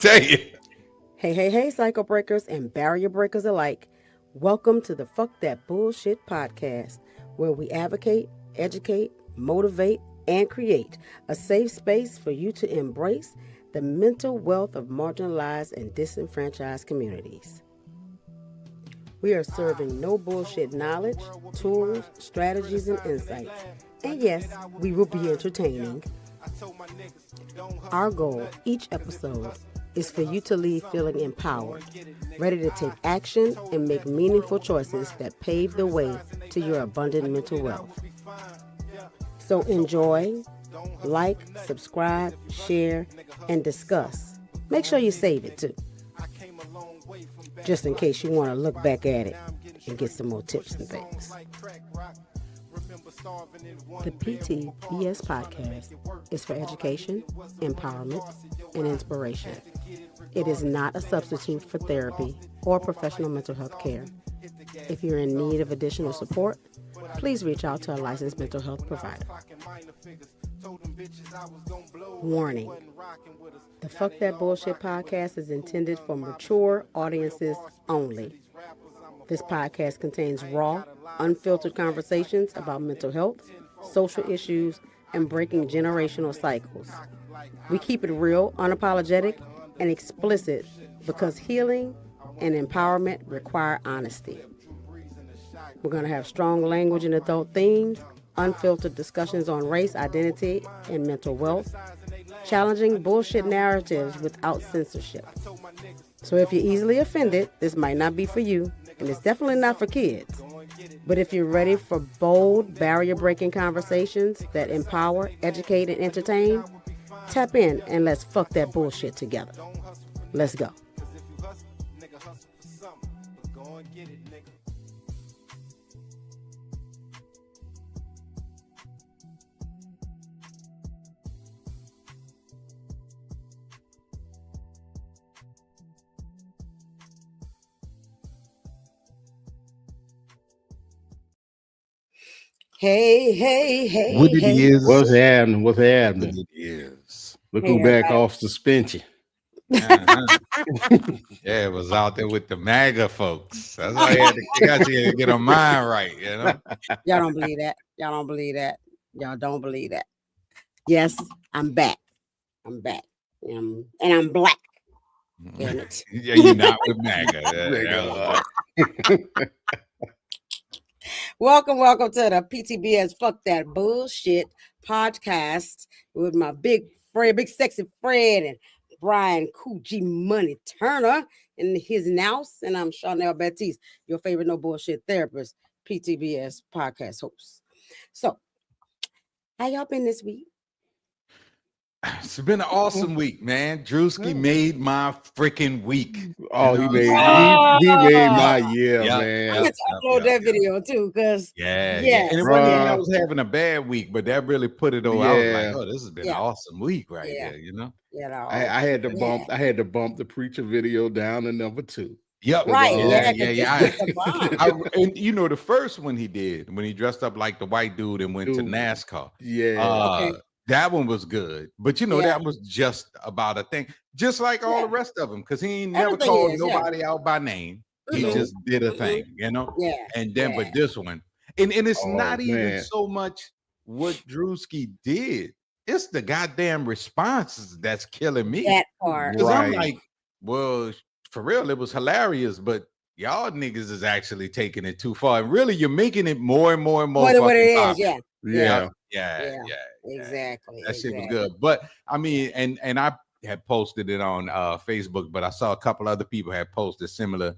Tell you. Hey, psycho breakers and barrier breakers alike. Welcome to the Fuck That Bullshit Podcast, where we advocate, educate, motivate, and create a safe space for you to embrace the mental wealth of marginalized and disenfranchised communities. We are serving no bullshit knowledge, tools, strategies, and insights. And yes, we will be entertaining. Our goal each episode is for you to leave feeling empowered, ready to take action and make meaningful choices that pave the way to your abundant mental wealth. So enjoy, like, subscribe, share, and discuss. Make sure you save it too, just in case you want to look back at it and get some more tips and things. The PTBS Podcast is for education, empowerment, and inspiration. It is not a substitute for therapy or professional mental health care. If you're in need of additional support, please reach out to a licensed mental health provider. Warning: the Fuck That Bullshit Podcast is intended for mature audiences only. This podcast contains raw, unfiltered conversations about mental health, social issues, and breaking generational cycles. We keep it real, unapologetic, and explicit because healing and empowerment require honesty. We're going to have strong language and adult themes, unfiltered discussions on race, identity, and mental wealth, challenging bullshit narratives without censorship. So if you're easily offended, this might not be for you, and it's definitely not for kids. But if you're ready for bold, barrier-breaking conversations that empower, educate, and entertain, tap in and let's fuck that bullshit together. Let's go. Hey. What it is? What's happening? What it is? Look Hey, who back everybody. off suspension. Uh-huh. Yeah, it was out there with the MAGA folks. That's why you got to get a mind right, you know? Y'all don't believe that. Y'all don't believe that. Yes, I'm back. And I'm black. Damn it. Yeah, you're not with MAGA. Welcome to the PTBS Fuck That Bullshit Podcast with my big sexy Fred and Brian Coogee Money Turner and his nouse. And I'm Chanel Baptiste, your favorite no bullshit therapist, PTBS podcast host. So, how y'all been this week? It's been an awesome week, man. Drewski made my freaking week. Oh, You know he what I'm made saying? my year, Yeah. I man. had to upload that video too, because Yeah. And it Bruh. wasn't even I was having a bad week, but that really put it over. I was Yeah. like, oh, this has been Yeah. an awesome week right Yeah. there, you know? you know, I had to bump. Yeah. I had to bump the preacher video down to number 2. Yep. Right, Yeah. it's a bomb. And you know, the first one he did when he dressed up like the white dude and went to Dude. NASCAR. Yeah. Okay. That one was good, but you know, Yeah. that was just about a thing, just like all the rest of them, because he ain't never Everything called is, yeah. nobody out by name. He Mhm. just did a thing, you know. Yeah. And then, Yeah. but this one, and it's Oh, not even man. so much what Drewski did; it's the goddamn responses that's killing me. That part. Because I'm Right. like, well, for real, it was hilarious, but y'all niggas is actually taking it too far, and really, you're making it more and more and more. What it fucking is, popular. yeah. Yeah. Yeah. Exactly. That shit was exactly. good. But I mean, and I had posted it on Facebook, but I saw a couple other people had posted similar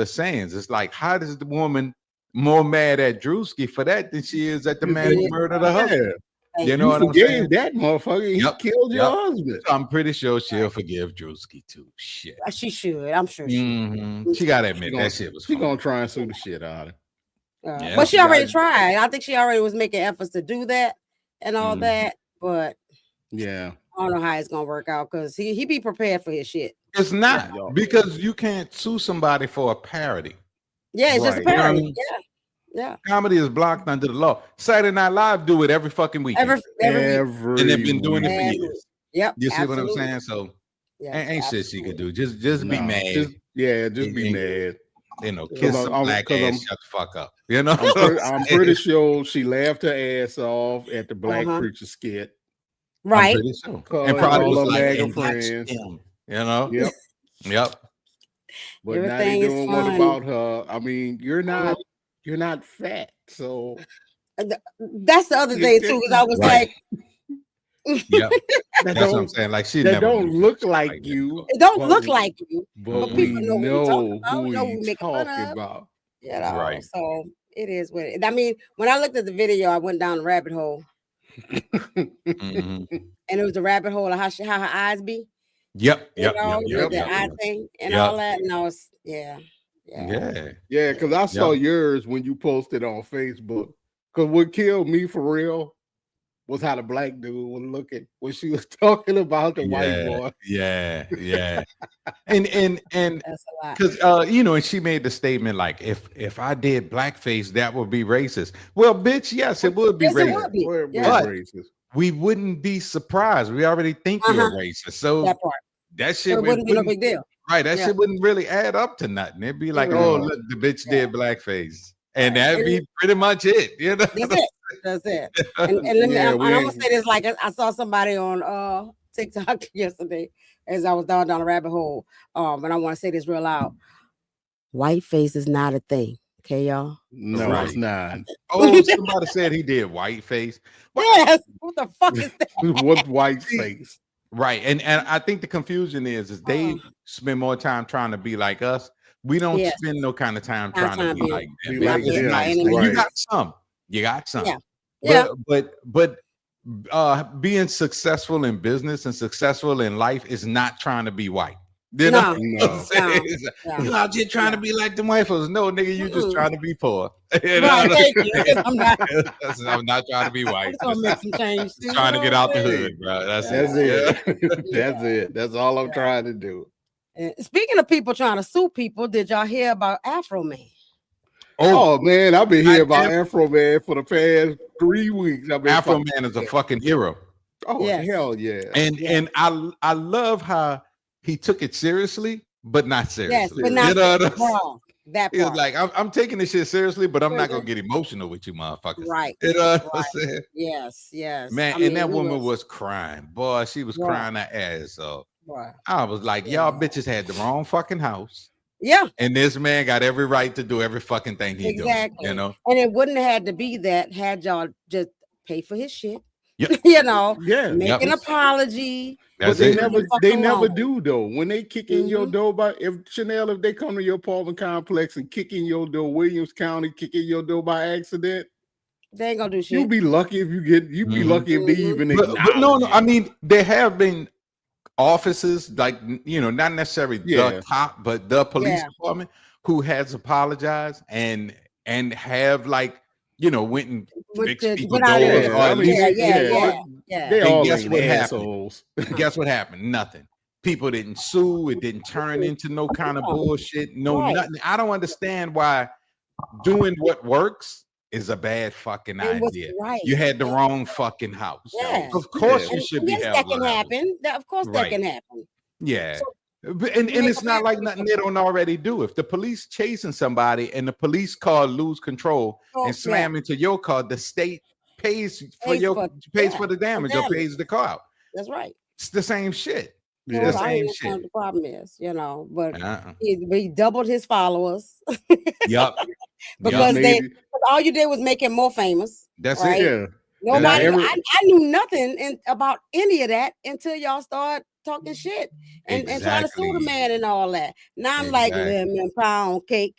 sayings. It's like, how does the woman more mad at Drewski for that than she is at the man who murdered her husband? Yeah. You know what I'm forgave saying? that motherfucker. He Yep, killed your yep. husband. So I'm pretty sure she'll forgive Drewski too. Shit. She should. I'm sure she. Mhm. She gotta admit that shit was She funny. gonna try and sue the shit out of him. Yeah, But she she already got- tried. I think she already was making efforts to do that and all Mhm. that. But Yeah. I don't know how it's gonna work out because he be prepared for his shit. It's not Yeah. because you can't sue somebody for a parody. Yeah, it's just a Right. parody. Yeah. Comedy is blocked under the law. Saturday Night Live do it every fucking weekend. Every week. Every And they've been doing it Every for years. Yep. You see what I'm absolutely. saying? So ain't shit she could do. Just be mad. Just be And, mad. You know, kiss some black ass, shut the fuck up. You know, I'm pretty sure she laughed her ass off at the black preacher skit. Right. I'm pretty sure. And probably was like, and friends. You know? Yep. But everything now they doing is one about her. I mean, you're not fat, so that's the other thing too. Because I was like, yep, that's what I'm saying. Like she never don't look like you. It don't look like you, but people know who you're talking about. You know, right? So it is what it. I mean, when I looked at the video, I went down the rabbit hole, and it was the rabbit hole of how her eyes be. Yep. The eye thing and all that. And I was, yeah. Because I saw yours when you posted on Facebook. Because what killed me for real was how the black dude was looking when she was talking about the white boy. Yeah. and because you know, and she made the statement like, if I did blackface, that would be racist. Well, bitch, yes, it would be racist. It would be racist. We wouldn't be surprised. We already think you're racist. So that shit wouldn't be no big deal. Right. That shit wouldn't really add up to nothing. It'd be like, oh, look, the bitch did blackface. And that'd be pretty much it. You know? That's it. And let me, I'm gonna say this like I saw somebody on TikTok yesterday as I was down the rabbit hole. And I want to say this real loud. Whiteface is not a thing. Okay, y'all? No, it's not. Oh, somebody said he did whiteface. Yes. What the fuck is that? What whiteface? Right. And I think the confusion is they spend more time trying to be like us. We don't spend no kind of time trying to be like them. Nice. You got some. But being successful in business and successful in life is not trying to be white. You know? No. You're out here trying to be like them white folks. No, nigga, you just trying to be poor. You know? Thank you. I'm not trying to be white. I'm make some change. Just trying to get out the hood, bro. That's it. That's it. That's all I'm trying to do. Speaking of people trying to sue people, did y'all hear about Afro Man? Oh man, I've been hearing about Afro Man for the past 3 weeks. Afro Man is a fucking hero. Oh hell yeah! And I love how he took it seriously, but not seriously. Yes, but not that part. He was like, I'm taking this shit seriously, but I'm not gonna get emotional with you, motherfuckers. Right. You know what I'm saying? Yes. Man, and that woman was crying. Boy, she was crying her ass off. I was like, y'all bitches had the wrong fucking house. Yeah. And this man got every right to do every fucking thing he doing. You know? And it wouldn't have had to be that had y'all just pay for his shit. You know, make an apology. But they never do though. When they kick in your door, if they come to your apartment complex and kick in your door, Williams County kick in your door by accident, they ain't gonna do shit. You'll be lucky if you get. You'd be lucky if they even. But no. I mean, there have been officers, like, you know, not necessarily the top, but the police department who has apologized and have, like, you know, went and fixed people's doors. They all guess what happened? Guess what happened? Nothing. People didn't sue. It didn't turn into no kind of bullshit. Nothing. I don't understand why doing what works is a bad fucking idea. You had the wrong fucking house. Of course you should be held. That can happen. Of course that can happen. Yeah. And it's not like nothing they don't already do. If the police chasing somebody and the police car lose control and slam into your car, the state pays for the damage or pays the car out. That's right. It's the same shit. The same shit. The problem is, you know, but he doubled his followers. Yep. Because all you did was make him more famous. That's right? it. Yeah. Nobody. I knew nothing about any of that until y'all start talking shit and trying to sue the man and all that. Now I'm like, lemon pound cake.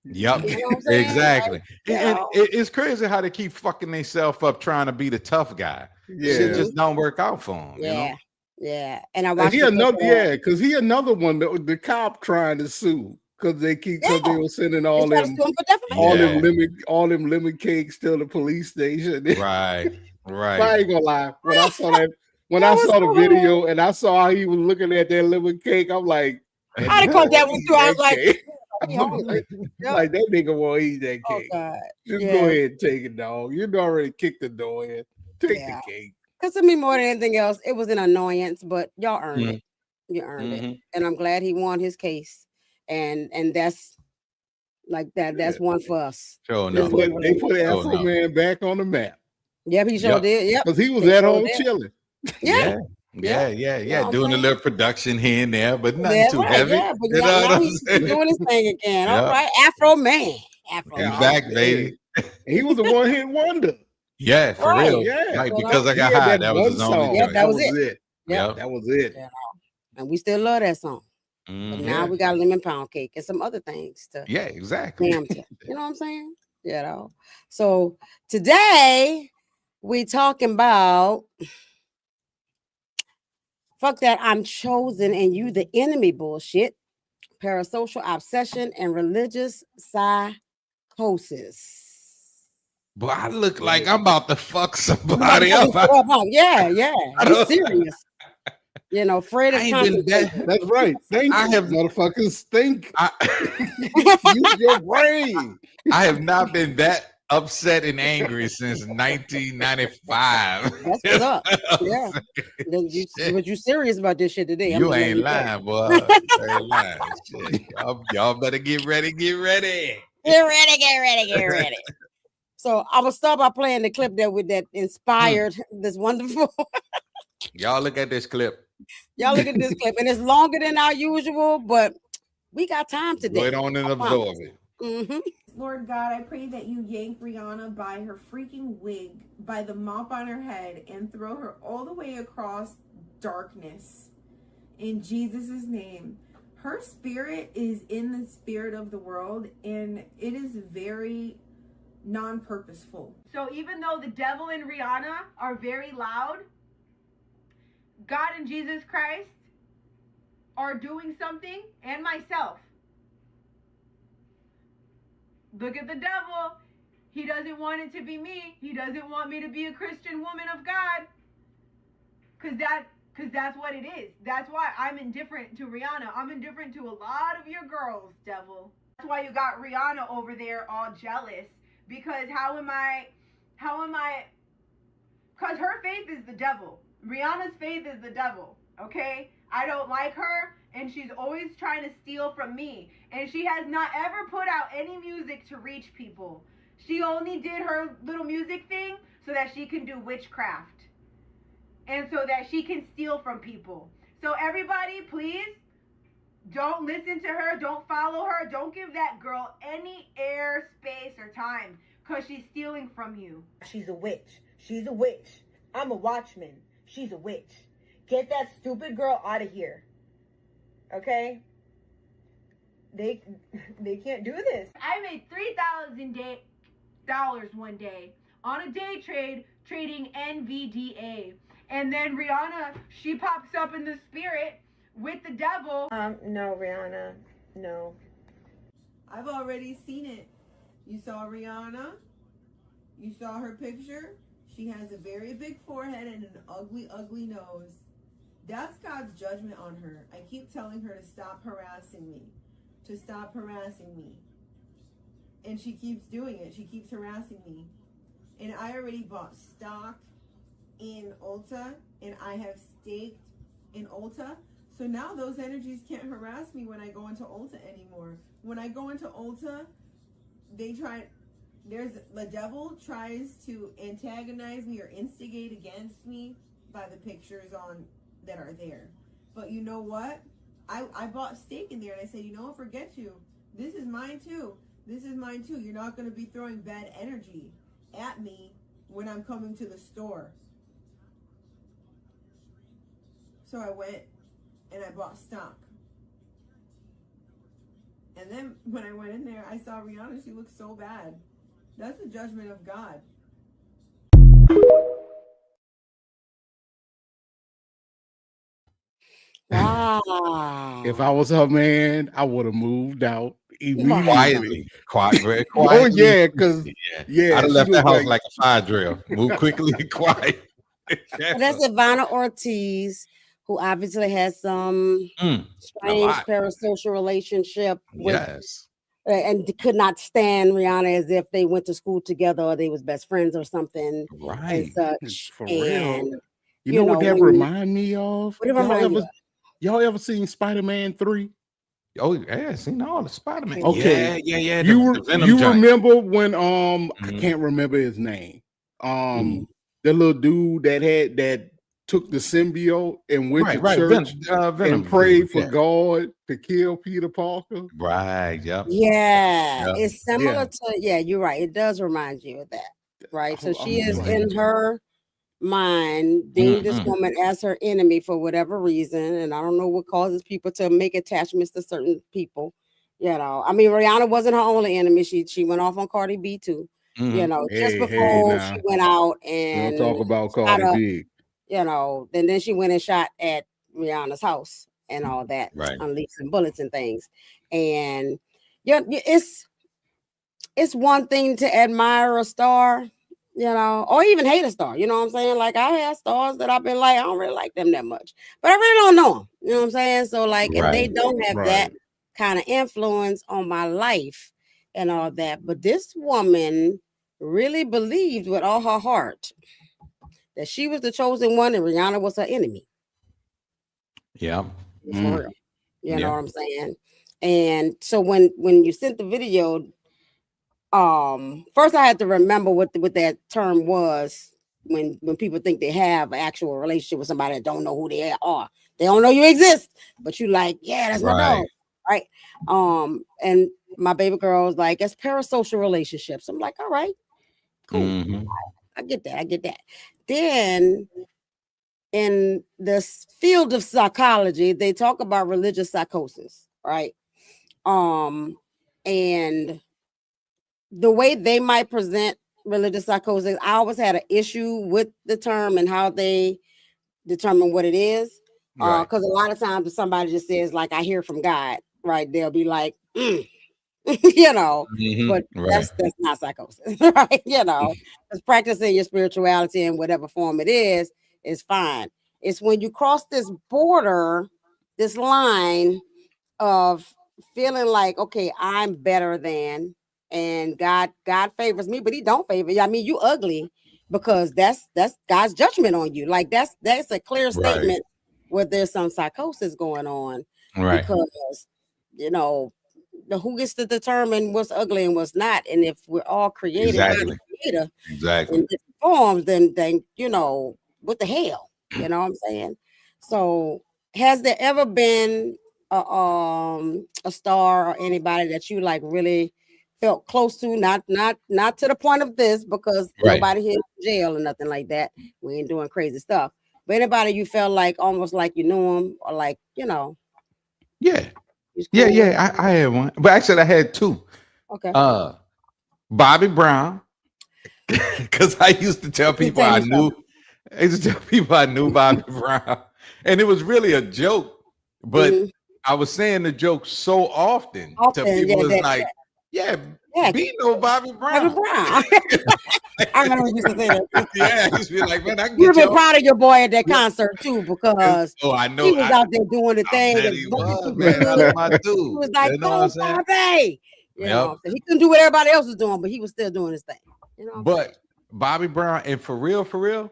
Yep. You know exactly. Like, and it's crazy how they keep fucking themselves up trying to be the tough guy. Shit just don't work out for them. You know? Yeah. And I watched because he another one, the cop trying to sue. Because they were sending all them lemon cakes to the police station. Right. I ain't gonna lie. When I saw the video and I saw how he was looking at that lemon cake, I'm like, I didn't call that one too. I was like, that nigga won't eat that cake. Just go ahead and take it, dog. You already kicked the door in. Take the cake. Because to me, more than anything else, it was an annoyance, but y'all earned it. You earned it. And I'm glad he won his case. And that's like that. That's one for us. Sure, they put Afro Man back on the map. Yep, he sure did. Yep. Because he was at home chilling. Yeah. Doing a little production here and there, but nothing too heavy. Yeah, but now he's doing his thing again. All right, Afro Man. Back, baby. He was a one-hit wonder. Yeah, for real. Yeah. Like, because I got high. That was his only song. That was it. Yeah, that was it. Yeah. And we still love that song. But now we got lemon pound cake and some other things to. Yeah, exactly. You know what I'm saying? So today we talking about fuck that I'm chosen and you the enemy bullshit, parasocial obsession, and religious psychosis. Boy, I look like I'm about to fuck somebody up. Yeah. I'm serious. Fred is That's right. I have motherfuckers stink. Use your brain. I have not been that upset and angry since 1995. That's what's up. Yeah. Was you serious about this shit today? You ain't lying, boy. You ain't lying. Shit. Y'all better get ready. Get ready. So I'm gonna start by playing the clip that inspired this wonderful. Y'all look at this clip. And it's longer than our usual, but we got time today. Wait on and absorb it. Mm-hmm. Lord God, I pray that you yank Rihanna by her freaking wig, by the mop on her head, and throw her all the way across darkness. In Jesus' name. Her spirit is in the spirit of the world, and it is very non-purposeful. So even though the devil and Rihanna are very loud, God and Jesus Christ are doing something, and myself. Look at the devil. He doesn't want it to be me. He doesn't want me to be a Christian woman of God. Because that's what it is. That's why I'm indifferent to Rihanna. I'm indifferent to a lot of your girls, devil. That's why you got Rihanna over there all jealous. Because how am I, because her faith is the devil. Rihanna's faith is the devil, okay? I don't like her, and she's always trying to steal from me. And she has not ever put out any music to reach people. She only did her little music thing so that she can do witchcraft. And so that she can steal from people. So everybody, please, don't listen to her. Don't follow her. Don't give that girl any air, space, or time. Because she's stealing from you. She's a witch. She's a witch. I'm a watchman. She's a witch. Get that stupid girl out of here. Okay? They can't do this. I made $3,000 one day on a day trade trading NVDA. And then Rihanna, she pops up in the spirit with the devil. No, Rihanna. No. I've already seen it. You saw Rihanna. You saw her picture. She has a very big forehead and an ugly, ugly nose. That's God's judgment on her. I keep telling her to stop harassing me. To stop harassing me. And she keeps doing it. She keeps harassing me. And I already bought stock in Ulta. And I have staked in Ulta. So now those energies can't harass me when I go into Ulta anymore. When I go into Ulta, the devil tries to antagonize me or instigate against me by the pictures that are there. But you know what? I bought steak in there and I said, you know what, forget you. This is mine too. This is mine too. You're not going to be throwing bad energy at me when I'm coming to the store. So I went and I bought stock. And then when I went in there, I saw Rihanna. She looked so bad. That's the judgment of God. Wow. If I was her man, I would have moved out immediately. Quietly. Oh, yeah, because, I'd have left the house like a fire drill. Move quickly and quiet. That's Ivana Ortiz, who obviously has some strange parasocial relationship with, and could not stand Rihanna, as if they went to school together or they was best friends or something. Right. And such. For real. You know what that remind me of? Y'all ever seen Spider-Man 3? Oh yeah, seen all the Spider-Man. Okay, yeah. You remember when I can't remember his name. The little dude that took the symbiote and went to church Venom, and prayed for God to kill Peter Parker. Right. Yep. Yeah, it's similar to you're right. It does remind you of that, right? So she is in her mind deemed this woman as her enemy for whatever reason, and I don't know what causes people to make attachments to certain people. You know, I mean, Rihanna wasn't her only enemy. She went off on Cardi B too. You know, just before she went out and don't talk about Cardi B. You know, then she went and shot at Rihanna's house and all that, unleashed some bullets and things. And it's one thing to admire a star, you know, or even hate a star. You know what I'm saying? Like I have stars that I've been like, I don't really like them that much, but I really don't know them. You know what I'm saying? So like, if they don't have that kind of influence on my life and all that, but this woman really believed with all her heart that she was the chosen one and Rihanna was her enemy. Yeah. For real. You know what I'm saying? And so when you sent the video, first I had to remember what that term was when people think they have an actual relationship with somebody that don't know who they are. They don't know you exist, but you like, yeah, that's my dog. Right. And my baby girl was like, it's parasocial relationships. I'm like, all right, cool. I get that. Then in this field of psychology, they talk about religious psychosis, right? And the way they might present religious psychosis, I always had an issue with the term and how they determine what it is. Because a lot of times if somebody just says, like, I hear from God, right? They'll be like, you know, but that's not psychosis, right? You know, because practicing your spirituality in whatever form it is fine. It's when you cross this border, this line of feeling like, okay, I'm better than, and God favors me, but he don't favor you. I mean, you ugly, because that's God's judgment on you. Like that's a clear statement where there's some psychosis going on, because you know, who gets to determine what's ugly and what's not? And if we're all created by the creator in different forms, then you know, what the hell? You know what I'm saying? So has there ever been a star or anybody that you like really felt close to? Not to the point of this, because nobody here in jail or nothing like that. We ain't doing crazy stuff. But anybody you felt like almost like you knew him, or like, you know. Yeah. I had one, but actually I had two. Okay. Bobby Brown, because I used to tell people I knew Bobby Brown, and it was really a joke, but I was saying the joke so often to people. It's like, be no Bobby Brown. I remember you used to say that. Yeah, he used to be like, man, I can you've been proud of your boy at that concert too, because I know he was out there doing the thing. He was, man. That's my dude. He was like, "Go, Bobby." You know, he couldn't do what everybody else was doing, but he was still doing his thing. You know, but Bobby Brown, and for real,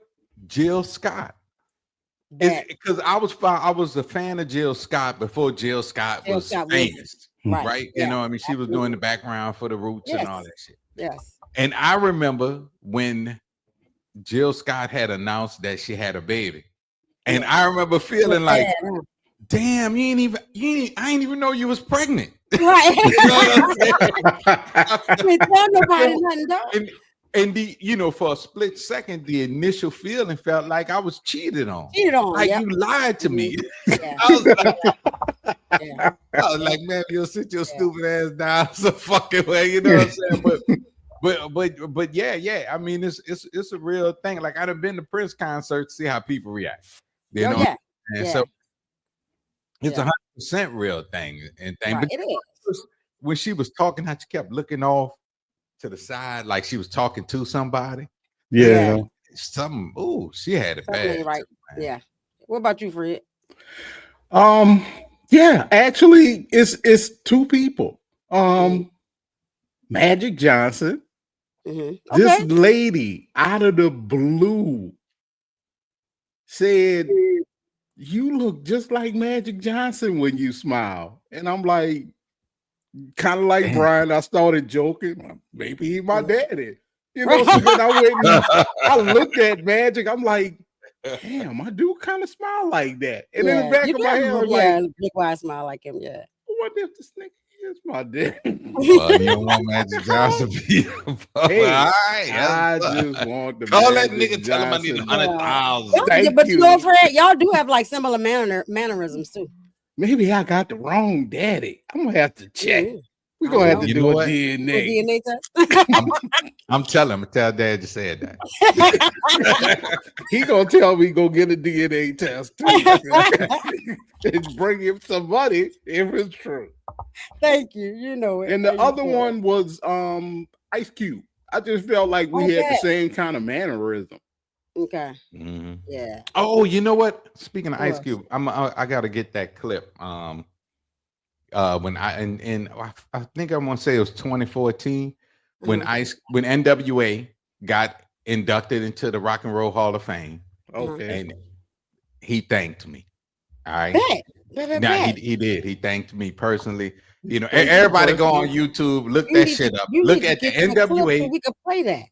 Jill Scott. Because I was a fan of Jill Scott before Jill Scott was famous, right? You know, I mean, she was doing the background for the Roots and all that shit. Yes. And I remember when Jill Scott had announced that she had a baby, and I remember feeling like, damn, I ain't even know you was pregnant. Right. Tell nobody nothing, done. And the, you know, for a split second, the initial feeling felt like I was cheated on. Like you lied to me. I was like, man, you'll sit your stupid ass down some fucking way, you know what I'm saying? But yeah. I mean, it's a real thing. Like I'd have been to Prince concerts, see how people react. You know? And so it's 100% real thing and thing. But it is. When she was talking, how she kept looking off to the side like she was talking to somebody. Something. Oh, she had it bad. Right. Yeah. What about you, Fred? Yeah, actually, it's two people. Magic Johnson. This lady out of the blue said, you look just like Magic Johnson when you smile. And I'm like, kind of like Brian, I started joking. Maybe he my daddy. You know, so then I went and I looked at Magic. I'm like, damn, I do kind of smile like that. And in the back of my head, I was like, big wide smile like him, yeah. What if this nigga is my dad? Well, you don't want Magic Johnson to be hey, all right. I just want the call Magic that nigga, tell him I need 100,000. But you know, Fred, y'all do have like similar mannerisms too. Maybe I got the wrong daddy. I'm gonna have to check. We're gonna have to do a DNA test. I'm telling him, tell Dad you said that. He gonna tell me go get a DNA test too. And bring him some money if it's true. Thank you. You know it. And the other one was Ice Cube. I just felt like we had the same kind of mannerism. Okay. Mm-hmm. Yeah. Oh, you know what? Speaking of Ice Cube, I gotta get that clip. When I think I want to say it was 2014 when NWA got inducted into the Rock and Roll Hall of Fame. Okay. And he thanked me. All right. Now he did. He thanked me personally. You know, everybody go on YouTube, look that shit up. Look at the NWA. So we can play that.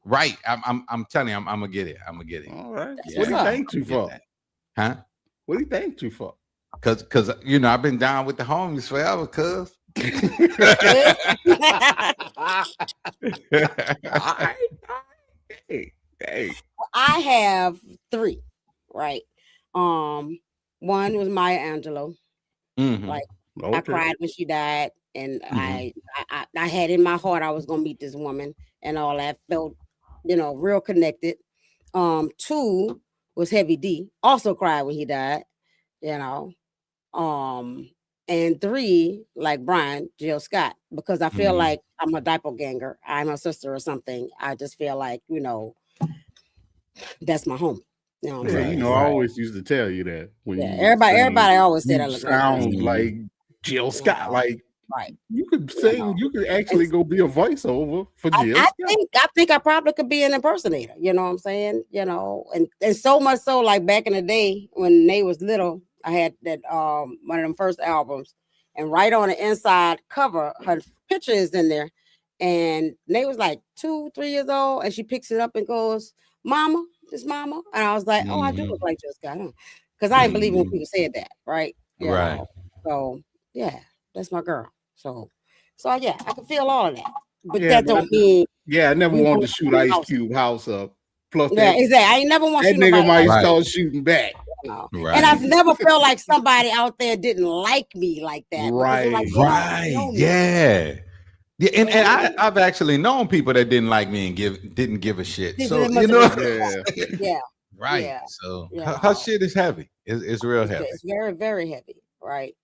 Right. I'm telling you, I'm gonna get it. I'm gonna get it. All right. Yeah. What do you thank you for? Huh? What do you thank you for? Cause you know I've been down with the homies forever, cuz. Hey. I have 3, right? One was Maya Angelou. Mm-hmm. Like I cried when she died, and I had in my heart I was gonna meet this woman and all that. Felt, you know, real connected. 2 was Heavy D. Also cried when he died, you know. And 3, like Brian, Jill Scott, because I feel like I'm a doppelganger. I'm a sister or something. I just feel like, you know, that's my homie. You know what I'm saying? You know, I always used to tell you that. When everybody always said that. Sound like Jill Scott. Like, you could sing, you could actually go be a voiceover for Jill Scott. I think I probably could be an impersonator. You know what I'm saying? You know, and so much so, like back in the day when Nate was little, I had that one of them first albums, and right on the inside cover, her picture is in there, and Nate was like 2, 3 years old, and she picks it up and goes, "Mama, this Mama," and I was like, "Oh, I do look like Jill Scott," because I didn't believe when people said that, right? You know? So yeah, that's my girl. So yeah, I can feel all of that, but that don't mean. Yeah, I never wanted to shoot Ice Cube house up. Plus, exactly. I ain't never want that nigga might start shooting back. Right. And I've never felt like somebody out there didn't like me like that. Right. Like, Yeah. And I've actually known people that didn't like me and didn't give a shit. So you know, yeah. Right. Yeah. So her shit is heavy. It's real heavy. It's very, very heavy. Right.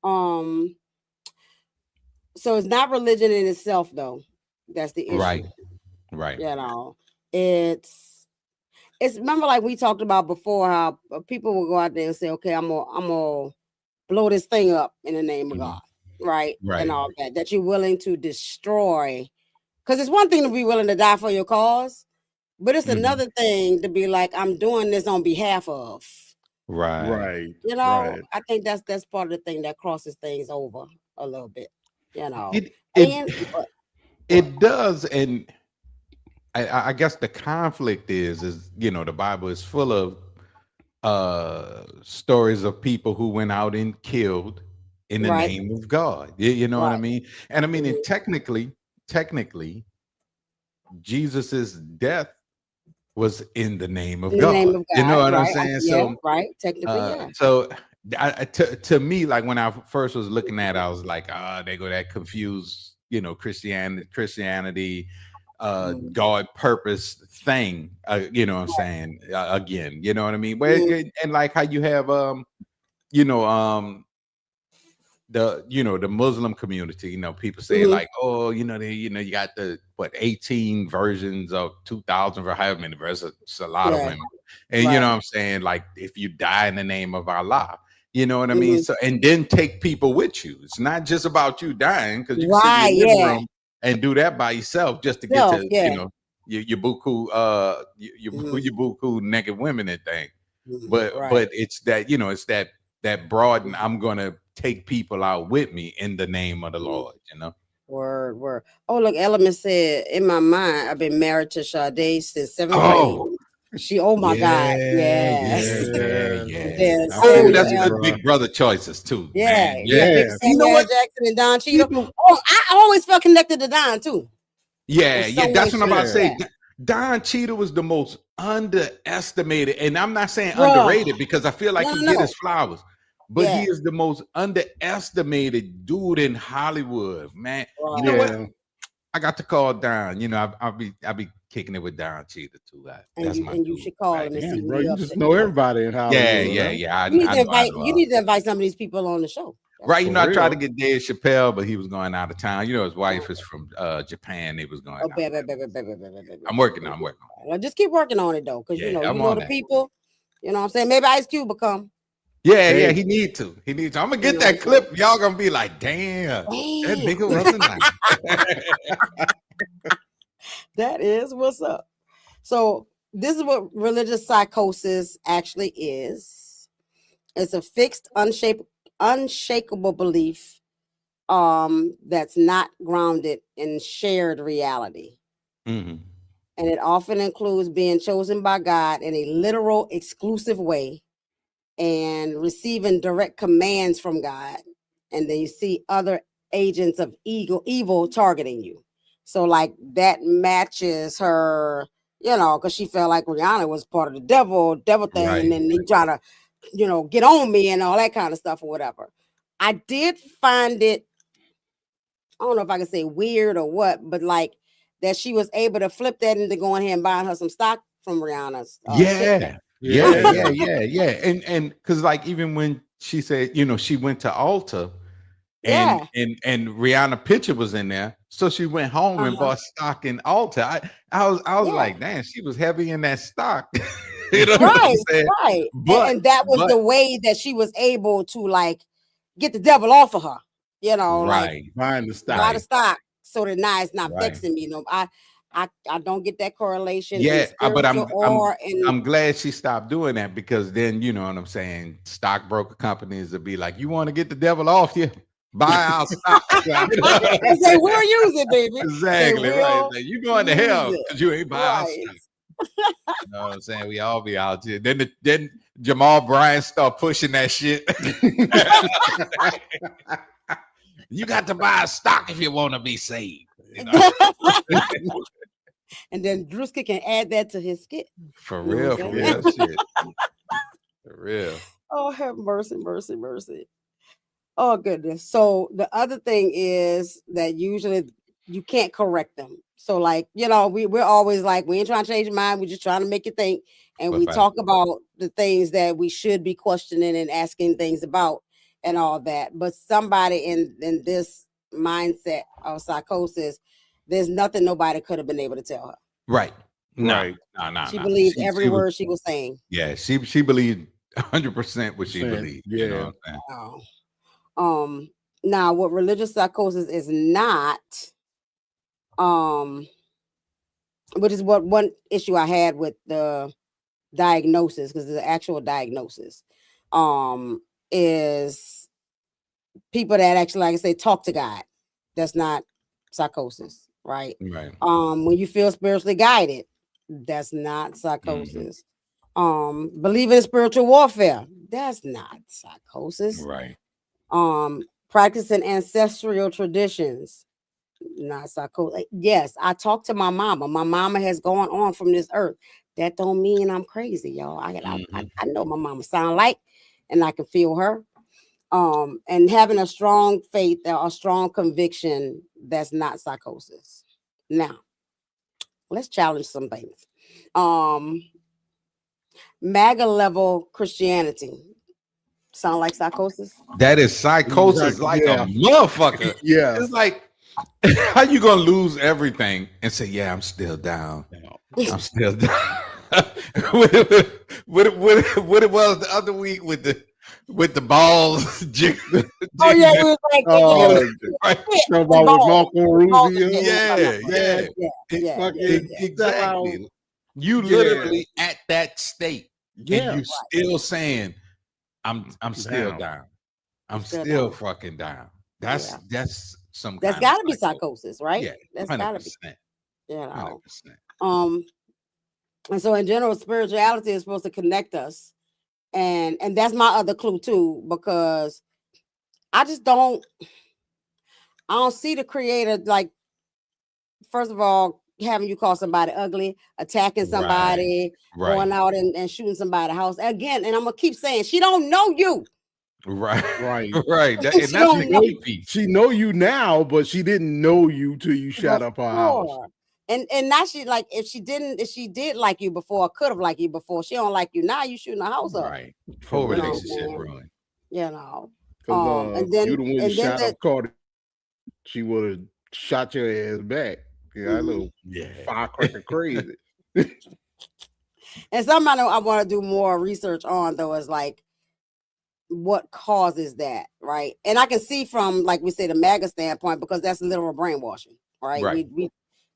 So it's not religion in itself, though. That's the issue. Right. You know, it's remember, like we talked about before, how people will go out there and say, "Okay, I'm gonna blow this thing up in the name of God," right? And all that you're willing to destroy. Because it's one thing to be willing to die for your cause, but it's another thing to be like, "I'm doing this on behalf of." Right. You know, I think that's part of the thing that crosses things over a little bit. You know, it does, and I guess the conflict is you know, the Bible is full of stories of people who went out and killed in the name of God. You know what I mean? And I mean, and technically, Jesus's death was in the name of God. You know what I'm saying? So technically, so to me, like when I first was looking at it, I was like, they go that confused, you know, Christianity, God purpose thing, you know what I'm saying? Again, you know what I mean? But and like how you have the Muslim community, you know, people say like, oh, you know, you got the 18 versions of 2,000 for however many verses. It's a lot of women. And you know what I'm saying? Like if you die in the name of Allah, you know what I mean? So and then take people with you. It's not just about you dying, because you can sit in your living room and do that by yourself just to get to you know your buku your buku naked women and thing. but it's that, it's that broad, and I'm gonna take people out with me in the name of the Lord, Word. Oh, look, Element said, in my mind, I've been married to Sade since 7th grade. Oh my God. Yes. Yeah. Oh, that's good Big Brother choices too. Yeah. Man. Yeah. You know what? Jackson and Don Cheadle. Oh, I always felt connected to Don too. Yeah. That's what I'm about to say. Don Cheadle was the most underestimated, and I'm not saying underrated because I feel like he get his flowers. But he is the most underestimated dude in Hollywood, man. You know what? I got to call Don. I'll be kicking it with Don Cheadle too. And you should call him and see. Bro, you just know everybody in Hollywood. Yeah. You need to invite some of these people on the show. Right, I tried to get Dave Chappelle, but he was going out of town. His wife is from Japan. They was going. I'm working on it. Well, just keep working on it though, because you know the people. You know what I'm saying? Maybe Ice Cube will come. Yeah, he need to. I'm gonna get that clip. Y'all gonna be like, damn. That nigga wasn't nice. That is what's up. So this is what religious psychosis actually is. It's a fixed, unshakable belief that's not grounded in shared reality. Mm-hmm. And it often includes being chosen by God in a literal, exclusive way and receiving direct commands from God. And then you see other agents of evil targeting you. So like that matches her, because she felt like Rihanna was part of the devil thing. Right. And then they try to, get on me and all that kind of stuff or whatever. I did find it, I don't know if I can say weird or what, but like that she was able to flip that into going here and buying her some stock from Rihanna's. Yeah. And because like even when she said, she went to Ulta and Rihanna picture was in there. So she went home and bought stock in Ulta. I was like, damn, she was heavy in that stock. Right. And that was the way that she was able to like get the devil off of her, like buying the stock. Buy the stock so that now it's not vexing me. I don't get that correlation. Yeah, but I'm glad she stopped doing that, because then you know what I'm saying. Stockbroker companies will be like, "You want to get the devil off you? Buy our stock." They will use it, baby. Exactly right. Like, you going to hell because you ain't buy our stock. You know what I'm saying? We all be out here. Then Jamal Bryant start pushing that shit. You got to buy a stock if you want to be saved. And then Drewski can add that to his skit. For real shit. For real. Oh, have mercy. Oh, goodness. So the other thing is that usually you can't correct them. So like, we're always like, we ain't trying to change your mind. We're just trying to make you think. And we talk about the things that we should be questioning and asking things about and all that. But somebody in this mindset of psychosis, there's nothing nobody could have been able to tell her. Right. No. She believed every word she was saying. Yeah, she believed 100% what she believed. Yeah. You know what I'm saying? Now what religious psychosis is not, which is what one issue I had with the diagnosis, because the actual diagnosis is people that actually, like I say, talk to God. That's not psychosis, right? Right. When you feel spiritually guided, that's not psychosis. Believing in spiritual warfare, that's not psychosis. Right. Practicing ancestral traditions, not psychosis. Yes, I talk to my mama. My mama has gone on from this earth. That don't mean I'm crazy, y'all. I know my mama sound like, and I can feel her. And having a strong faith or a strong conviction, that's not psychosis. Now, let's challenge some things. MAGA level Christianity sound like psychosis? That is psychosis, like a motherfucker. Yeah. It's like, how you gonna lose everything and say, yeah, I'm still down. I'm still down. what it was the other week with the balls. It was like exactly. You literally at that state. and you still saying, I'm still down. I'm still fucking down. That's some that's kind of gotta be psychosis, right? Yeah, That's 100%. gotta be, you know. 100%. And so in general, spirituality is supposed to connect us. And that's my other clue too, because I don't see the creator, like, first of all, having you call somebody ugly, attacking somebody, going out and shooting somebody's house again. And I'm gonna keep saying, she don't know you. Right. She know you now, but she didn't know you till you shot up her house. And now she, like, if she did like you before, could have liked you before, she don't like you now, you shooting the house up. Right. Whole relationship ruined. You know. And then, you the one shot up Cardi, she would have shot your ass back. Yeah, a little firecracker crazy. And something I want to do more research on, though, is like what causes that, right? And I can see from, like we say, the MAGA standpoint, because that's literal brainwashing, right?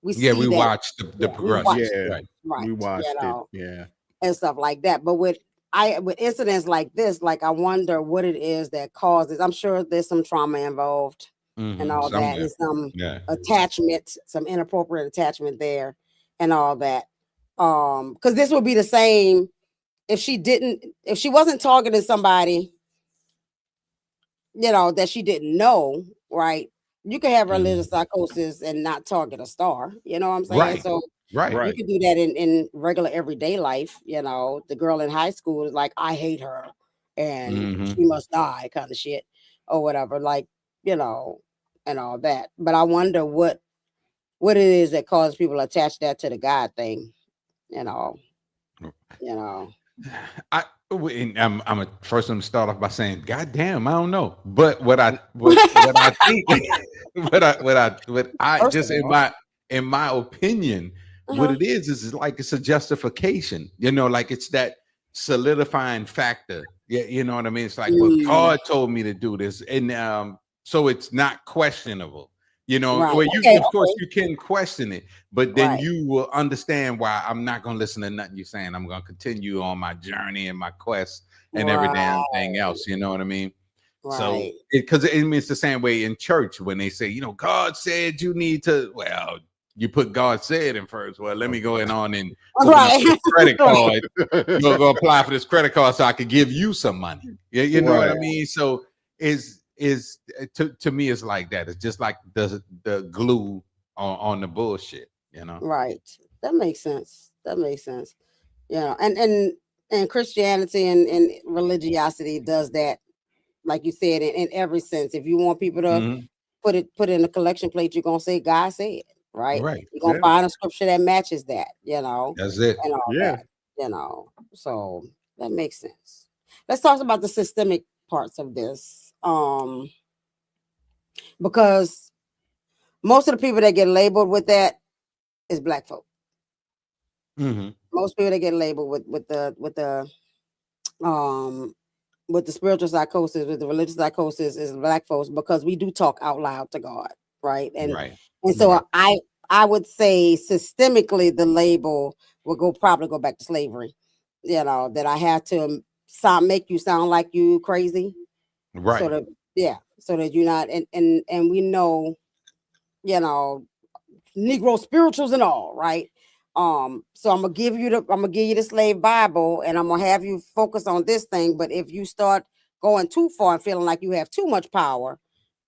We see we that. watched the progression, we watched it, and stuff like that. But with incidents like this, like, I wonder what it is that causes. I'm sure there's some trauma involved and all that, and some attachment, some inappropriate attachment there, and all that. Because this would be the same if she wasn't targeting somebody, you know, that she didn't know, right? You can have religious psychosis and not target a star, you know what I'm saying? So you can do that in regular everyday life. You know, the girl in high school is like, I hate her and she must die, kind of shit, or whatever, like, you know, and all that. But I wonder what it is that causes people to attach that to the God thing, you know. I'm a first one to start off by saying, God damn, I don't know. But what I think, what I just in my opinion, what it is like, it's a justification, you know, like it's that solidifying factor. Yeah, you know what I mean? It's like, well, God told me to do this, and so it's not questionable. You know, well, of course you can question it, but then you will understand why I'm not going to listen to nothing you're saying. I'm going to continue on my journey and my quest and every damn thing else. You know what I mean? So, because it's the same way in church when they say, you know, God said you need to, well, you put God said in first. Well, let me go on and open up this credit card. Go apply for this credit card so I could give you some money. You know what I mean? So is to me, it's like that. It's just like the glue on the bullshit, you know. Right. That makes sense. Yeah. And Christianity and religiosity does that, like you said, in every sense. If you want people to put it in a collection plate, you're gonna say God said, right? You're gonna find a scripture that matches that, you know. That's it. And all that, you know. So that makes sense. Let's talk about the systemic parts of this. Because most of the people that get labeled with that is Black folk. Most people that get labeled with the spiritual psychosis, with the religious psychosis, is Black folks, because we do talk out loud to God, right? And so I would say systemically the label will probably go back to slavery. You know, that I have to make you sound like you crazy. Right. So that you're not, and we know, you know, Negro spirituals and all, right? So I'm gonna give you the slave Bible, and I'm gonna have you focus on this thing. But if you start going too far and feeling like you have too much power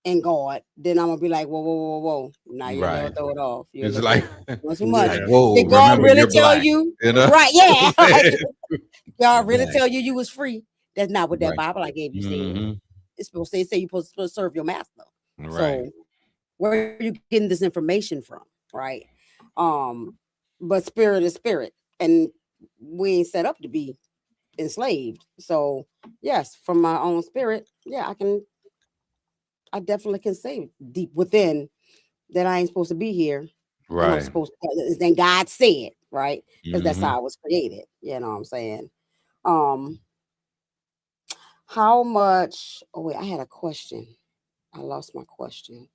in God, then I'm gonna be like, whoa. Now you're gonna throw it off. It's like too much. Like, whoa, did God really tell you? know? Right? Yeah. Like, God really tell you was free? That's not what that Bible I gave you said. It's supposed to say you're supposed to serve your master. Right. So where are you getting this information from? Right. But spirit is spirit, and we ain't set up to be enslaved. So yes, from my own spirit, I definitely can say deep within that I ain't supposed to be here. Right. I'm supposed to, then God said, right? Because that's how I was created. You know what I'm saying? How much? Oh wait, I had a question. I lost my question.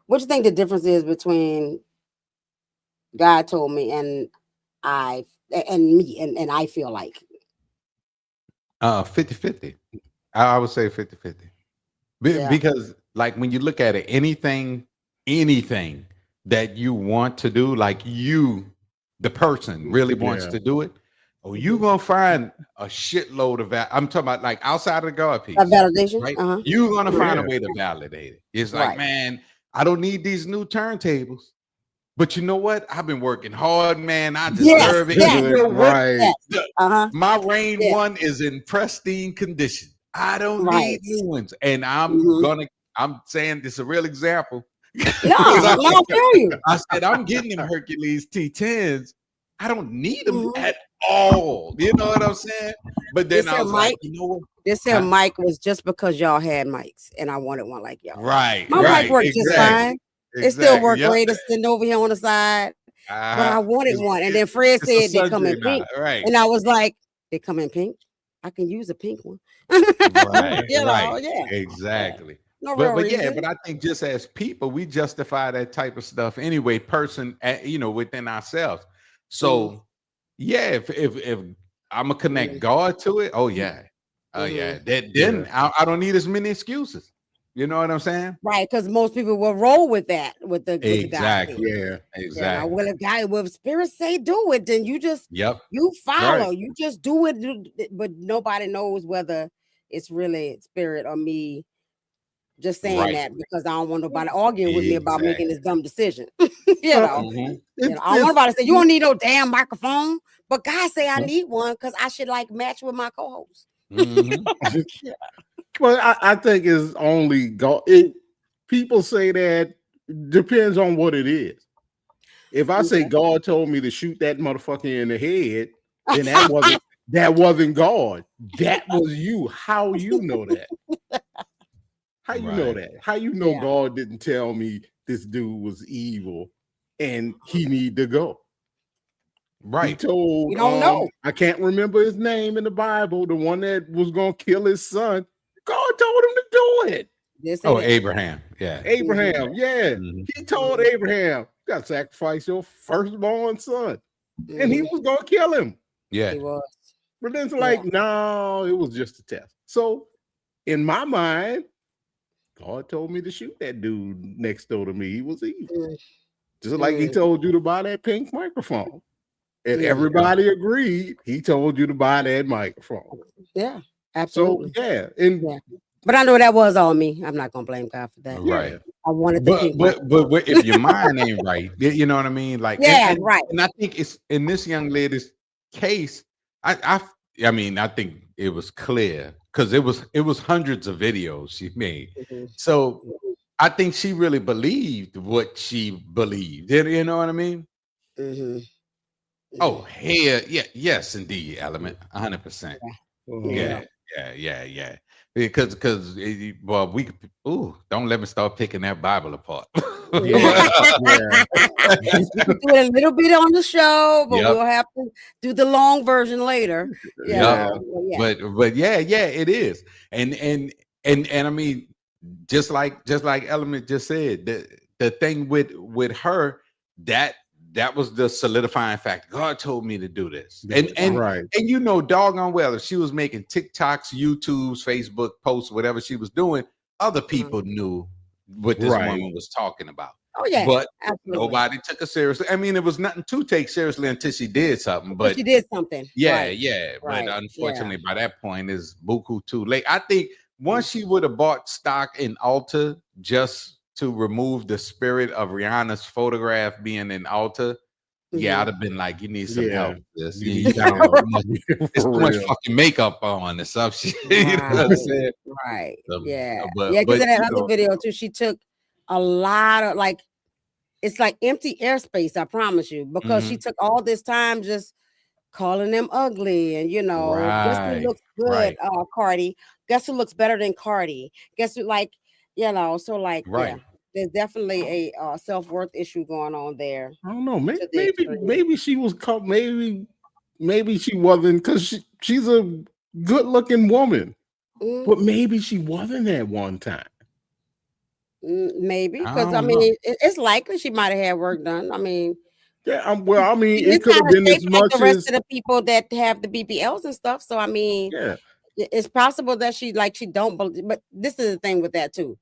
What do you think the difference is between God told me and I I feel like 50-50. I would say 50-50. Because like when you look at it, anything that you want to do, like the person really wants to do it, you're gonna find a shitload of that. I'm talking about like outside of the God piece, validation, right? You're gonna find a way to validate it. It's like, Right. man, I don't need these new turntables, but you know what? I've been working hard, man. I deserve it. You know what? My Rain one is in pristine condition. I don't need new ones, and I'm saying this is a real example. I feel you. I said I'm getting them Hercules T10s. I don't need them at all. You know what I'm saying? But then I was like, you know what? This here mic was just because y'all had mics, and I wanted one like y'all. Right. My mic worked just fine. It still worked great. It's sitting over here on the side, but I wanted one. And then Fred said they come in pink, and I was like, they come in pink. I can use a pink one. Right. Yeah. Exactly. No but reason. but I think just as people, we justify that type of stuff anyway, within ourselves. So if I'm gonna connect God to it, then I don't need as many excuses. You know what I'm saying? Right, because most people will roll with that, with the exactly. Exactly. Well, if spirit say do it, then you just you follow, you just do it, but nobody knows whether it's really spirit or me just saying that because I don't want nobody arguing with me about making this dumb decision. I don't want nobody to say you don't need no damn microphone, but God say I need one because I should like match with my co-host. Well, I think it's only God. People say that depends on what it is. If I say God told me to shoot that motherfucker in the head, then that wasn't God. That was you. How you know that? How you know that? How you know God didn't tell me this dude was evil and he need to go? Right. He told you don't know. I can't remember his name in the Bible, the one that was gonna kill his son. God told him to do it. Abraham. Yeah. Abraham. Yeah. He told Abraham, you got to sacrifice your firstborn son. And he was gonna kill him. Yeah. He was. But then it's like, no, it was just a test. So in my mind, God told me to shoot that dude next door to me. He was evil. Just like he told you to buy that pink microphone. And everybody agreed. He told you to buy that microphone. Yeah, absolutely. So, but I know that was all me. I'm not gonna blame God for that. Right. I wanted the pink but if your mind ain't right, you know what I mean? Like, right. And I think it's in this young lady's case. I think it was clear because it was hundreds of videos she made. So I think she really believed what she believed. You know what I mean? Oh, yes, indeed, Element, 100%. Yeah. Because we could. Don't let me start picking that Bible apart. We do it a little bit on the show, but we'll have to do the long version later. But it is, and I mean, just like Element just said, the thing with her that was the solidifying factor. God told me to do this. And you know, doggone well, if she was making TikToks, YouTubes, Facebook posts, whatever she was doing, other people knew what this woman was talking about. Oh, yeah. But nobody took her seriously. I mean, it was nothing to take seriously until she did something. But she did something. Yeah. But unfortunately, by that point, it's buku too late. I think once she would have bought stock in Ulta just to remove the spirit of Rihanna's photograph being in Ulta, I'd have been like, you need some help with this. You got it's too much fucking makeup on and stuff. You know what I'm saying? Right. So, because in that other video too, she took a lot of it's like empty airspace, I promise you, because she took all this time just calling them ugly and guess who looks good, Cardi. Guess who looks better than Cardi? Guess who there's definitely a self-worth issue going on there. I don't know. Maybe she was caught. Maybe she wasn't because she's a good-looking woman, but maybe she wasn't at one time. Maybe, because I mean, it's likely she might have had work done. I mean, yeah. Well, I mean, it it's could kind have of been safe as like much the rest as of the people that have the BBLs and stuff. So I mean, yeah. it's possible that she don't believe. But this is the thing with that too,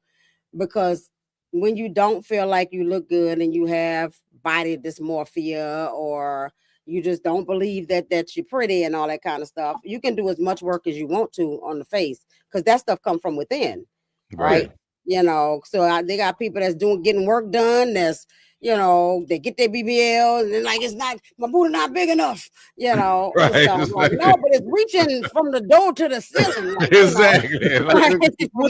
because when you don't feel like you look good and you have body dysmorphia, or you just don't believe that you're pretty and all that kind of stuff, you can do as much work as you want to on the face, because that stuff comes from within, right? You know, so they got people that's getting work done. That's, you know, they get their BBL and they're like, it's not, my booty not big enough, you know. Right. So I'm like, no, but it's reaching from the door to the ceiling. Like, exactly. You know, from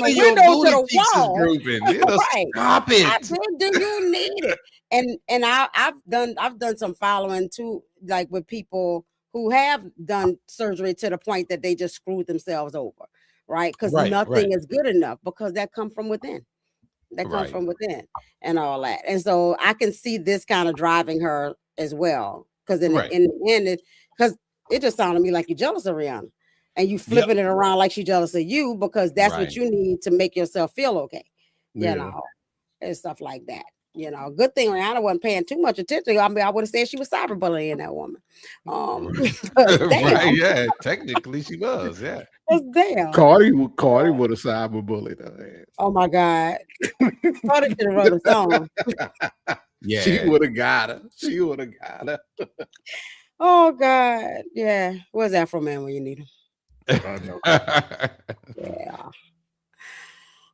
the window to the wall. Right. Stop it. I said, do you need it? And I've done some following too, like with people who have done surgery to the point that they just screwed themselves over, right? Because nothing is good enough, because that comes from within. That comes from within and all that. And so I can see this kind of driving her as well. Because in the end, because it just sounded to me like you're jealous of Rihanna. And you flipping it around like she's jealous of you, because that's what you need to make yourself feel okay. You know, and stuff like that. You know, good thing Rihanna wasn't paying too much attention. I mean, I would have said she was cyberbullying that woman. Yeah, technically she was. Yeah. Damn. Cardi would have cyberbullied her ass. Oh my God. Cardi should have wrote a song. Yeah. She would have got her. Oh God. Yeah. Where's Afro Man when you need him? I know.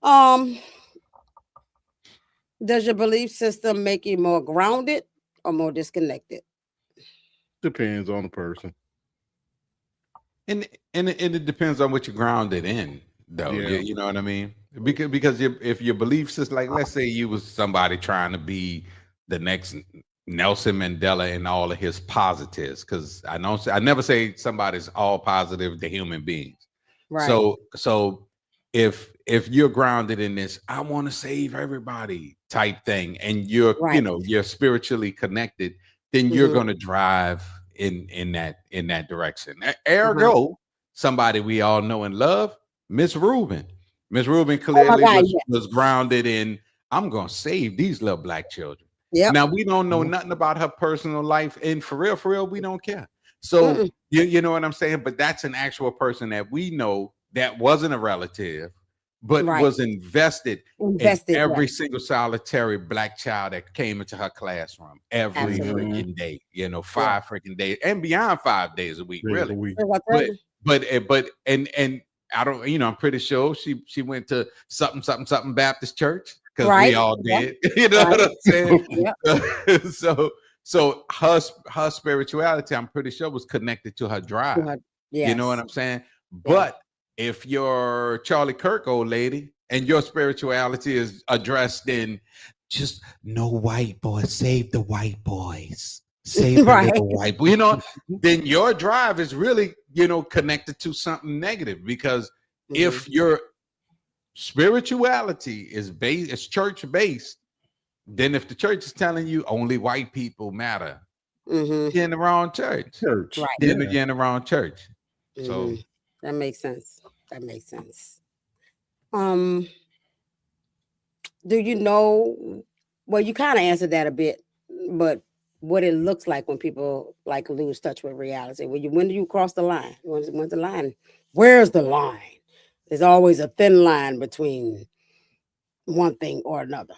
Yeah. Does your belief system make you more grounded or more disconnected? Depends on the person. And it depends on what you're grounded in, though. You know what I mean? Because if your belief system, like, let's say you was somebody trying to be the next Nelson Mandela and all of his positives, because I never say somebody's all positive to human beings. Right. So if you're grounded in this, I want to save everybody type thing, and you're you're spiritually connected, then you're going to drive in that direction. Ergo, somebody we all know and love, Miss Rubin. Miss Rubin clearly was grounded in, I'm going to save these little black children. Now we don't know nothing about her personal life, and for real, we don't care. So you know what I'm saying? But that's an actual person that we know that wasn't a relative, but was invested in every single solitary black child that came into her classroom every freaking day. You know, 5 freaking days, and beyond 5 days a week, really. But and I don't, you know, I'm pretty sure she went to something Baptist church, because we all did. You know what I'm saying? So her spirituality, I'm pretty sure, was connected to her drive. You know what I'm saying? But if you're Charlie Kirk, old lady, and your spirituality is addressed in just no white boys, save the white boys, save the little white boy, you know, then your drive is really, you know, connected to something negative. Because if your spirituality is church based, then if the church is telling you only white people matter, you're in the wrong church. You're in the wrong church. So that makes sense. Do you know? Well, you kind of answered that a bit, but what it looks like when people like lose touch with reality. When do you cross the line? When's the line? Where's the line? There's always a thin line between one thing or another.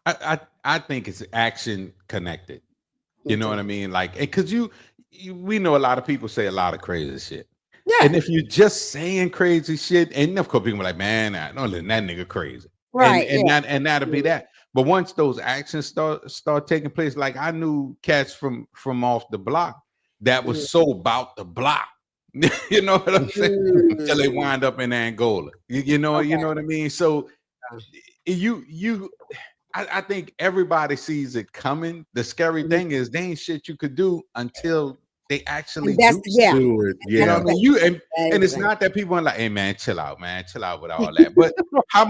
I think it's action connected. You know what I mean? Like, because we know a lot of people say a lot of crazy shit. Yeah. And if you're just saying crazy shit, and of course people are like, man, I don't let that nigga crazy. Right. And that'll be that. But once those actions start taking place, like I knew cats from off the block that was so about the block. You know what I'm saying? Until they wind up in Angola. You know what I mean? So I think everybody sees it coming. The scary thing is they ain't shit you could do until they actually do it. Yeah. You know what I mean? And it's not that people are like, hey man, chill out with all that. But how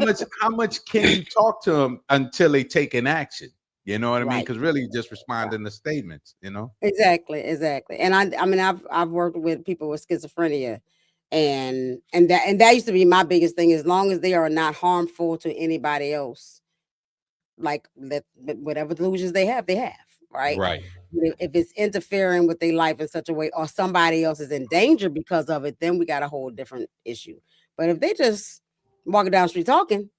much can you talk to them until they take an action? You know what I mean? Because really just responding to statements, you know? Exactly. And I mean, I've worked with people with schizophrenia, And that used to be my biggest thing. As long as they are not harmful to anybody else, like whatever delusions they have, right? Right. If it's interfering with their life in such a way, or somebody else is in danger because of it, then we got a whole different issue. But if they just walking down the street talking,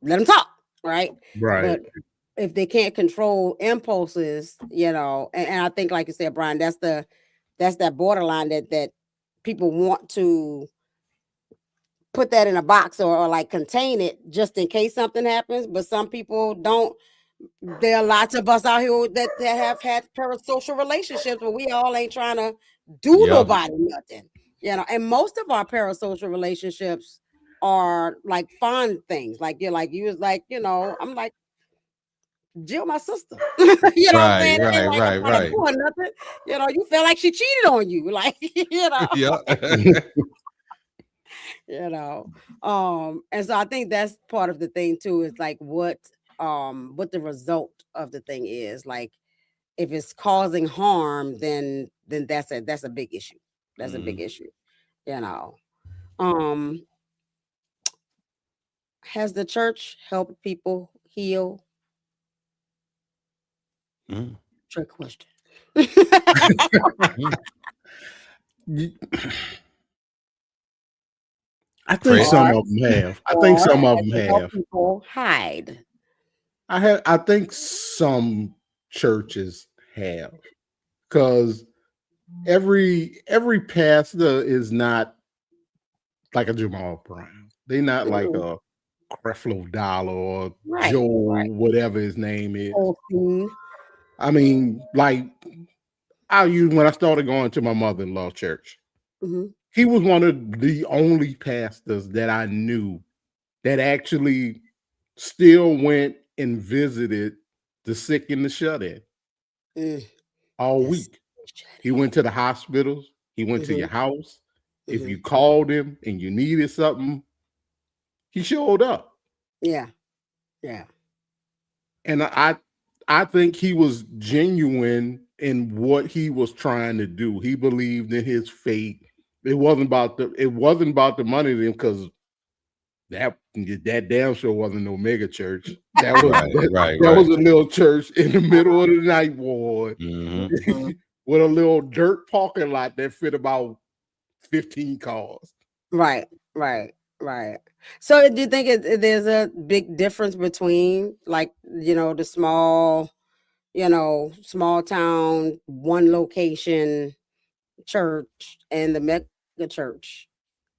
let them talk, right? Right. But if they can't control impulses, and I think, like you said, Brian, that's that borderline that people want to put that in a box or like contain it just in case something happens. But some people don't. There are lots of us out here that have had parasocial relationships, but we all ain't trying to do nobody nothing, and most of our parasocial relationships are like fun things. Like you was like, I'm like, Jill, my sister. You know what I'm saying? Right. Doing nothing. You feel like she cheated on you. Like, Yeah. And so I think that's part of the thing too, is like what the result of the thing is. Like, if it's causing harm, then that's a big issue. That's a big issue. Has the church helped people heal? Trick question. I think some of them have. I think some of them have. People hide. I think some churches have, because every pastor is not like a Jamal Brown. They're not like a Creflo Dollar or Joel, whatever his name is. I mean, like, when I started going to my mother-in-law church, he was one of the only pastors that I knew that actually still went and visited the sick and the shut-in all week. He went to the hospitals. He went to your house. If you called him and you needed something, he showed up. Yeah. And I think he was genuine in what he was trying to do. He believed in his faith. It wasn't about the money to him, because that damn sure wasn't no mega church. That was was a little church in the middle of the night ward with a little dirt parking lot that fit about 15 cars. Right. So do you think there's a big difference between, like, the small town, one location church and the mega church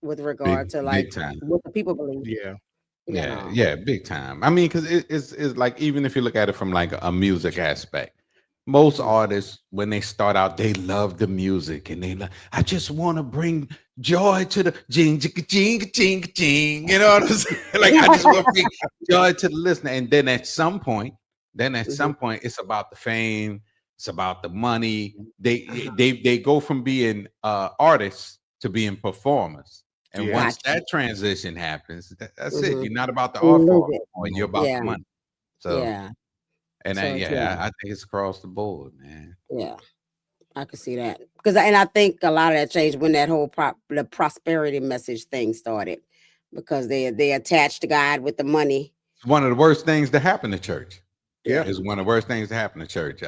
with regard to like what the people believe? Yeah, big time. I mean, because it's like, even if you look at it from like a music aspect, most artists, when they start out, they love the music and I just want to bring joy to the jing, jing, jing, jing. You know what I'm saying? Like, I just want to bring joy to the listener. And then at some point, it's about the fame. It's about the money. They go from being artists to being performers. And once that transition happens, that's it. You're not about the art form anymore. You're about the money. So I think it's across the board, man. Yeah, I can see that, and I think a lot of that changed when that whole the prosperity message thing started, because they attached God with the money. It's one of the worst things to happen to church. Yeah, it's one of the worst things to happen to church.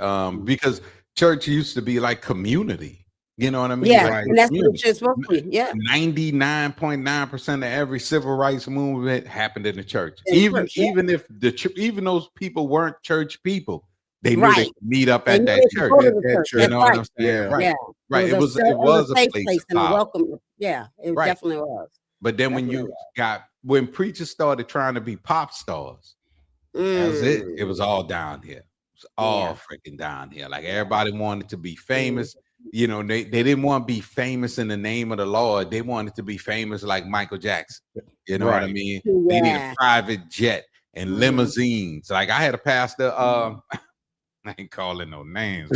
Because church used to be like community. You know what I mean? Yeah, like, and that's what it's supposed to be. Yeah, 99.9% of every civil rights movement happened in the church. Even if even those people weren't church people, they knew they could meet up at that church. You know what I'm saying? Yeah. Right. It was a safe place and a welcome. Yeah, it definitely was. But then when preachers started trying to be pop stars, that was it. It was all down here. It was all freaking down here. Like, everybody wanted to be famous. You know, they didn't want to be famous in the name of the Lord. They wanted to be famous like Michael Jackson. You know what I mean? Yeah. They need a private jet and limousines. Like, I had a pastor, I ain't calling no names.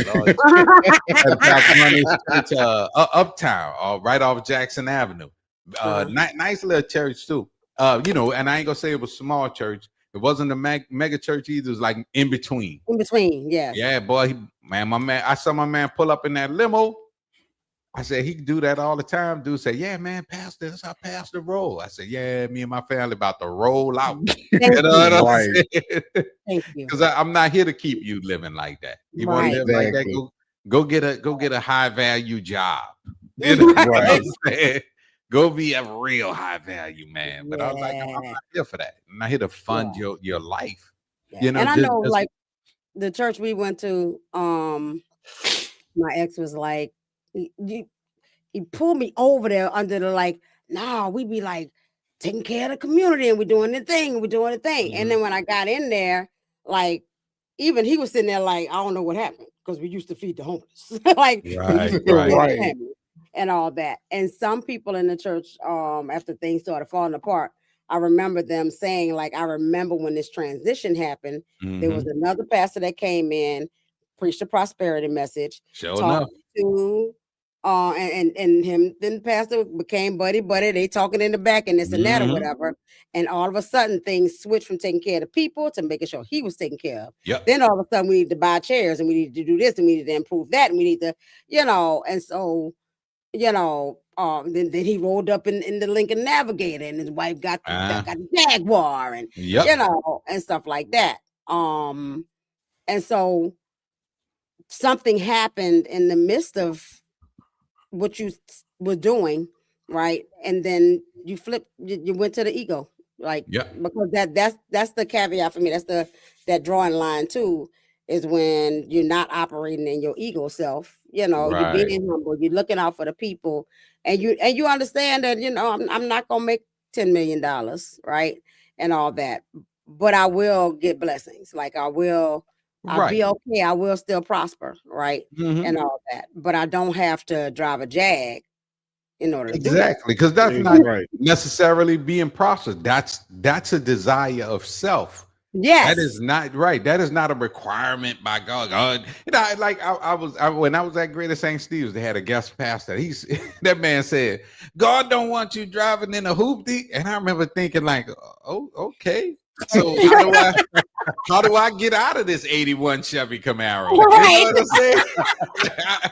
Uptown, right off Jackson Avenue. Nice little church too. And I ain't gonna say it was a small church. It wasn't a mega church either. It was like in between. In between, yeah. Yeah, boy, my man. I saw my man pull up in that limo. I said, he do that all the time. Dude said, yeah, man, Pastor, that's how Pastor roll. I said, yeah, me and my family about to roll out. You know what I'm saying? Thank you. Because I'm not here to keep you living like that. You want to live like that? Go get a high value job. You know what I'm saying? Go be a real high value man. But I was like, I'm not here for that. I'm not here to fund your life. Yeah. You know, and I know, like the church we went to, my ex was like, he pulled me over there under the like, nah, we be like taking care of the community and we're doing the thing and we're doing the thing. And then when I got in there, like, even he was sitting there like, I don't know what happened because we used to feed the homeless, like, right. And all that. And some people in the church, after things started falling apart, I remember them saying, like, I remember when this transition happened, there was another pastor that came in, preached a prosperity message, talked to and him, then the pastor became buddy. They talking in the back and this and that or whatever. And all of a sudden things switched from taking care of the people to making sure he was taken care of. Then all of a sudden we need to buy chairs and we need to do this and we need to improve that and we need to, and so, then he rolled up in the Lincoln Navigator and his wife got the Jaguar and and stuff like that. And so something happened in the midst of what you were doing, right? And then you went to the ego, like, because that's the caveat for me. That's that drawing line too, is when you're not operating in your ego self. You're being humble, you're looking out for the people, and you understand that I'm not gonna make $10 million, right, and all that, but I will get blessings. Like I'll be okay. I will still prosper, right, and all that. But I don't have to drive a Jag in order to do that. Because that's not necessarily being prosperous. That's a desire of self. Yes, that is not right. That is not a requirement by God. When I was at Greater St. Steve's, they had a guest pastor. That man said, "God don't want you driving in a hoopty," and I remember thinking, like, "Oh, okay." So how do I get out of this 81 Chevy Camaro? Right. You know what I'm saying?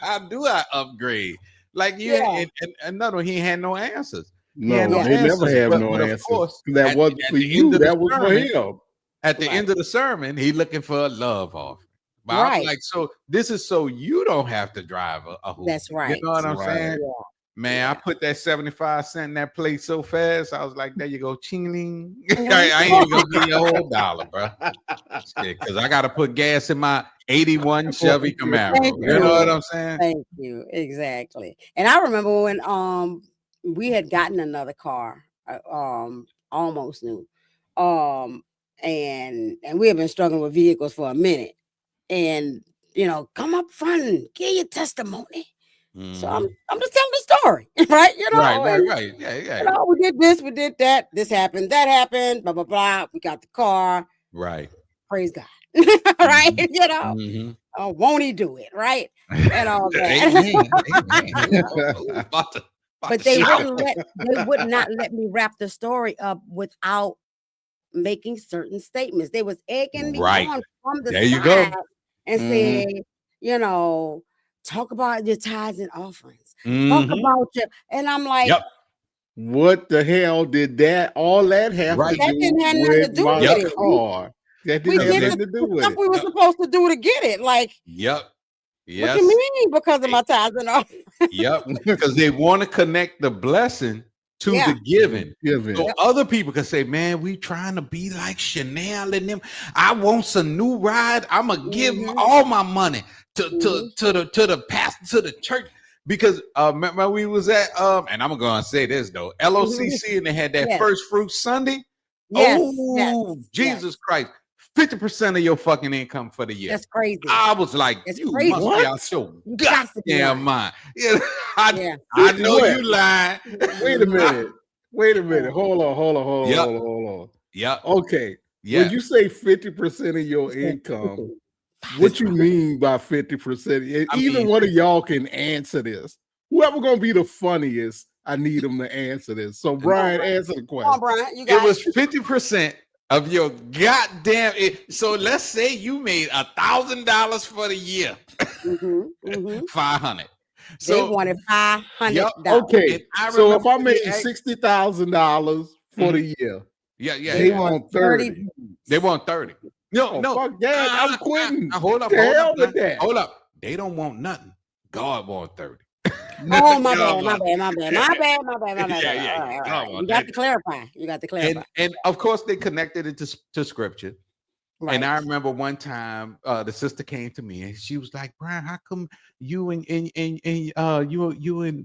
How do I upgrade? Like and another, he had no answers. No, they never have no answers. Course, that wasn't for you. That was for him. At the end of the sermon, he looking for a love offer. But I'm like, so this is so you don't have to drive a hoop. That's right. You know what I'm saying? Yeah. Man, I put that 75 cent in that plate so fast. I was like, there you go, ching-ling. I ain't even gonna give you a whole $1, bro. Because I got to put gas in my 81 Chevy Camaro. You know what I'm saying? Thank you. Exactly. And I remember when we had gotten another car, almost new. And we have been struggling with vehicles for a minute. And come up front and give your testimony. So I'm just telling the story, right? Right. Yeah. We did this, we did that. This happened, that happened. Blah blah blah. We got the car. Right. Praise God. Right. Won't he do it? Right. And all that. But they would not let me wrap the story up without making certain statements. They was egging me on from the side. You go. And saying, talk about your tithes and offerings. Talk about your, and I'm like, what the hell did all that have to do? That didn't have nothing to do with it. Car. That didn't have nothing to do with it. We were supposed to do to get it. Like, Yes. What you mean? Because of my tithes and offerings? Because they want to connect the blessing to the giving. So other people can say, man, we trying to be like Chanel and them. I want some new ride. I'm gonna give all my money to the pastor, to the church. Because remember we was at and I'm gonna say this though, LOCC, and they had that first fruit Sunday. Jesus Christ. 50% of your fucking income for the year. That's crazy. I was like, you must be out your goddamn mind. I know you lying. Wait a minute. Hold on. Yeah. Okay. Yeah. When you say 50% of your income, what you mean by 50%? Either one of y'all can answer this. Whoever gonna be the funniest, I need them to answer this. So Brian, answer the question. Come on, Brian. You got it was 50% of your goddamn. So let's say you made $1,000 for the year. 500. They wanted $500. Okay, so if I made $60,000 for the year, they want 30. They want 30. No, fuck that. I'm quitting. Hold up. Hold up. They don't want nothing. God want 30. Oh, my bad. Yeah. You got to clarify. And of course, they connected it to scripture. Right. And I remember one time the sister came to me and she was like, Brian, how come you and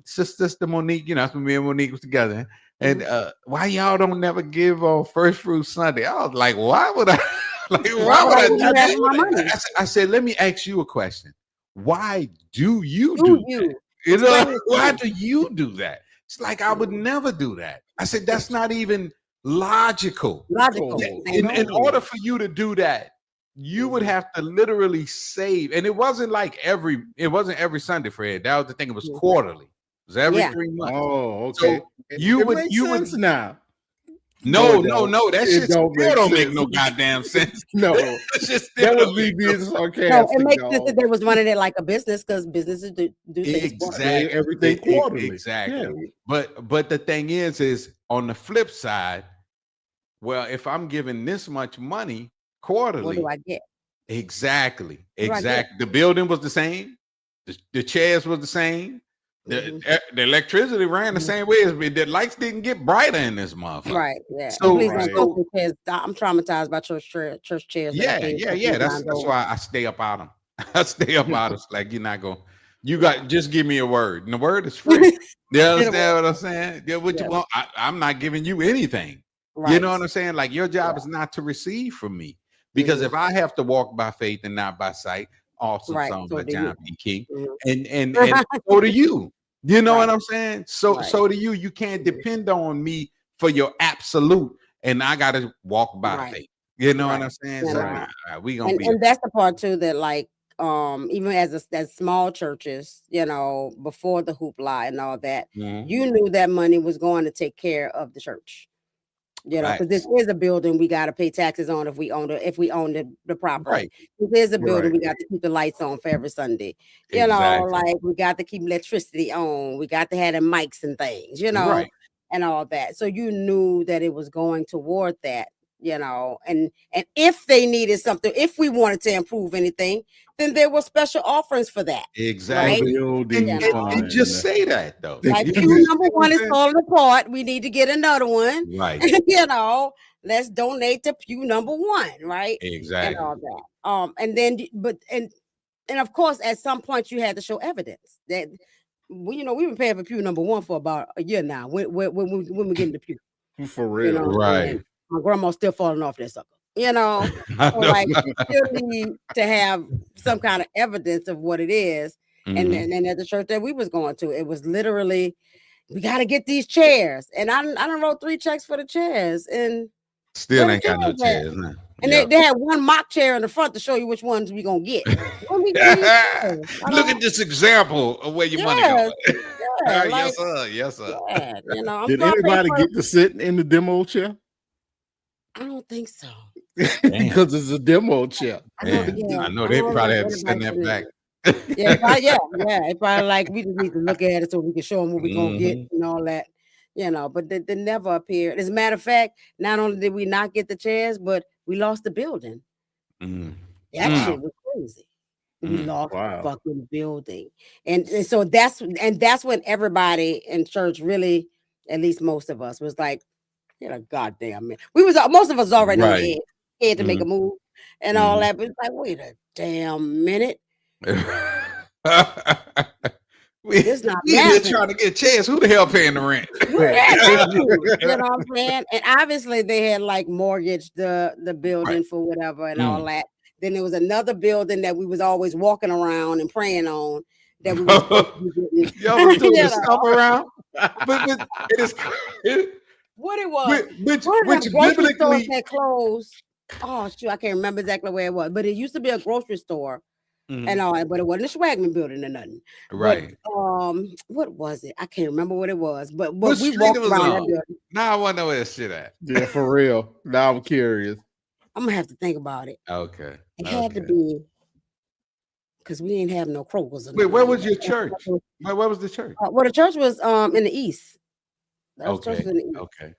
sister Monique, that's when me and Monique was together. And why y'all don't never give on First Fruit Sunday? I was like, why would I? Why would I do that? I said, let me ask you a question. Why do you do that? Why do you do that? It's like I would never do that. I said, that's not even logical. In order for you to do that, you would have to literally save. And it wasn't every Sunday, Fred. That was the thing. It was quarterly. It was every 3 months. Oh, okay. So you would now. No, that shit still don't make no goddamn sense. No, that would be being sarcastic. No, it makes sense that they was running it like a business because businesses do things exactly everything quarterly. Exactly. Yeah. But the thing is on the flip side, well, if I'm giving this much money quarterly, what do I get? Exactly. The building was the same. The chairs was the same. The electricity ran the same way as me. The lights didn't get brighter in this motherfucker. Right. Yeah. So, please don't go chairs. I'm traumatized by church chairs. Yeah. That's why I stay up out of them. I stay up out of like you're not going. Just give me a word. And the word is free. You understand what I'm saying? Yeah, what you want? I'm not giving you anything. Right. You know what I'm saying? Like your job is not to receive from me. Because if I have to walk by faith and not by sight, awesome song by John P. King, and so do you. You know what I'm saying? So do you. You can't depend on me for your absolute, and I got to walk by faith. You know what I'm saying? So we gonna be. And that's the part too that even as small churches, before the hoopla and all that, you knew that money was going to take care of the church. Because this is a building we got to pay taxes on if we own the property. Right. This is a building we got to keep the lights on for every Sunday. We got to keep electricity on. We got to have the mics and things, and all that. So you knew that it was going toward that, and if they needed something, if we wanted to improve anything, then there were special offerings for that. Exactly. Right? And just say that though. Like pew number one is falling apart. We need to get another one. Right. Let's donate to pew number one. Right. Exactly. And all that. And then, and of course, at some point you had to show evidence that we've been paying for pew number one for about a year now. When we get into pew. For real. Right. My grandma's still falling off that sucker. So still need to have some kind of evidence of what it is. And then at the church that we was going to, it was literally, we got to get these chairs. And I done wrote 3 checks for the chairs, and still ain't got no chairs. Nah. And they had one mock chair in the front to show you which ones we gonna get. Look at this example of where your money goes. Yes, sir. Yeah, did anybody get to sit in the demo chair? I don't think so. Because it's a demo chair. I know they probably had to send that back. It's probably like we just need to look at it so we can show them what we're gonna get and all that. But they never appeared. As a matter of fact, not only did we not get the chairs, but we lost the building. That shit was crazy. We lost the fucking building. And so that's when everybody in church really, at least most of us, was like, goddamn man. Most of us already know had to make a move and all that, but it's like, wait a damn minute. It's not we're trying to get a chance. Who the hell paying the rent? You know what I'm saying? And obviously they had mortgaged the building for whatever and all that. Then there was another building that we was always walking around and praying on that we was y'all doing stuff around. But it is what it was. Which biblically that closed. Oh shoot, I can't remember exactly where it was, but it used to be a grocery store. And all that, but it wasn't a Swagman building or nothing. Right. But, what was it? I can't remember what it was. But what we walked around that building. Now I want to know where that shit at. Yeah, for real. Now I'm curious. I'm gonna have to think about it. Okay. It had to be because we ain't have no Krogers. Wait, where was your church? Where was the church? Well, the church was in the east. Okay. Church was in the east. Okay.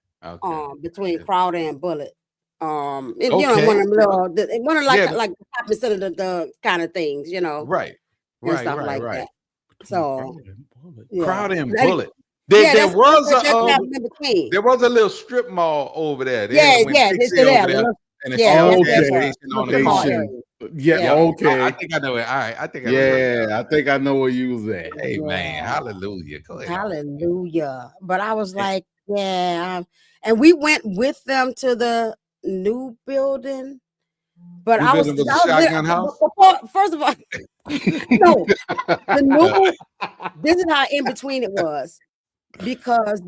Between Crowder and Bullitt. You know, Okay. one of like the shopping center, the kind of things, you know. Right. And stuff like that. So Crowder and Bullitt. There was a little strip mall over there. It's there. And okay. Okay. I think I know it. All right. I think I know where you was at. Hey man, hallelujah. Go ahead. Hallelujah. But I was like, and we went with them to the new building. But I was shotgun house. First of all, no, the new. This is how in between it was, because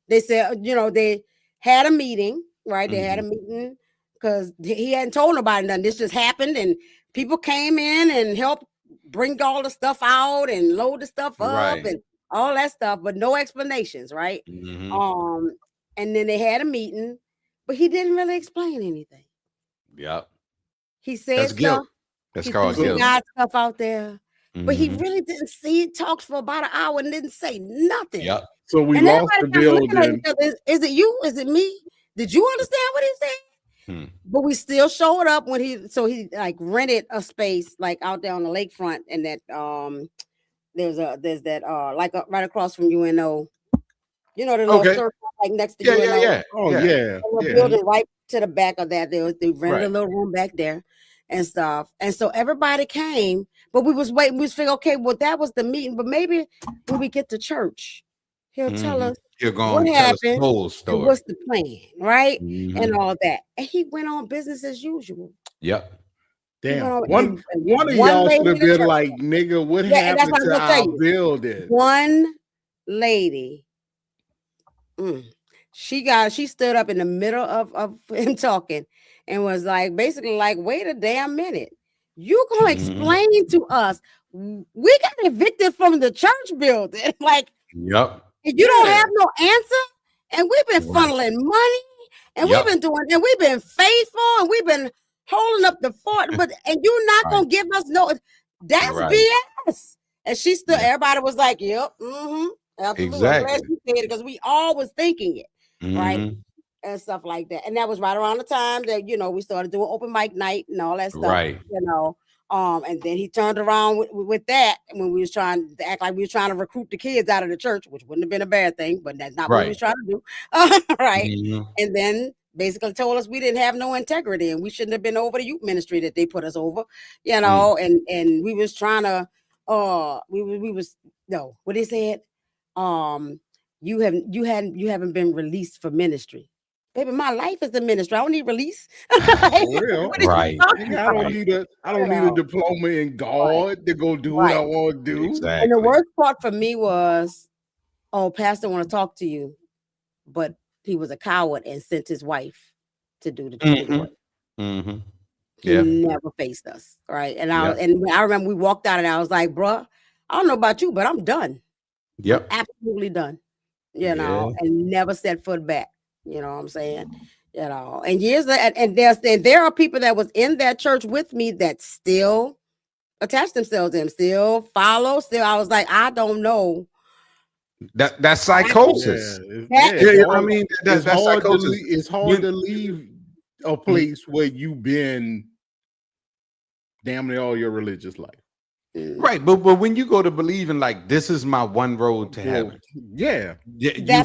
they said, you know, they had a meeting, right? They had a meeting because he hadn't told nobody nothing. This just happened, and people came in and helped bring all the stuff out and load the stuff up and all that stuff, but no explanations, right? And then they had a meeting, but he didn't really explain anything. Yep. He said that's guilt. That's called guilt. Got stuff out there, but he really didn't see it. Talked for about an hour and didn't say nothing. Yep. So we lost the building. Is it you? Is it me? Did you understand what he said? But we still showed up when he like rented a space like out there on the lakefront, and that there's that like right across from UNO. You know the little circle like next to UNO. The building right to the back of that. They rented a little room back there and stuff. And so everybody came, but we was waiting. We was thinking, okay, well that was the meeting, but maybe when we get to church, he'll tell us. You're going to tell us the whole story. What's the plan, right? And all that. And he went on business as usual. Yep. Damn. One of y'all should have been like, nigga, what happened to our building? One lady, she stood up in the middle of him talking and was like, basically like, wait a damn minute. You gonna explain to us? We got evicted from the church building. Like, yep. And you don't have no answer, and we've been funneling money, and we've been doing, and we've been faithful, and we've been holding up the fort, and you're not gonna give us no. That's BS. And she stood. Everybody was like, "Yep, absolutely." Exactly. I'm glad you said it because we all was thinking it, right, and stuff like that. And that was right around the time that we started doing open mic night and all that stuff, right? And then he turned around with that when we was trying to act like we was trying to recruit the kids out of the church, which wouldn't have been a bad thing, but that's not what we was trying to do. Right. And then basically told us we didn't have no integrity and we shouldn't have been over the youth ministry that they put us over, and we was trying to, what they said, you haven't been released for ministry. Baby, my life is the ministry. I don't need release. Right. I don't need a diploma in God to go do what I want to do. Exactly. And the worst part for me was, pastor want to talk to you, but he was a coward and sent his wife to do the work. He never faced us, right? And I remember we walked out and I was like, bruh, I don't know about you, but I'm done. Yep. I'm absolutely done. And never set foot back. You know what I'm saying? And years and there are people that was in that church with me that still attach themselves to him, still follow. Still, I was like, I don't know. That's psychosis. I mean, that's psychosis. It's hard to leave a place where you've been damn near all your religious life. Right, but when you go to believing like this is my one road to heaven, you're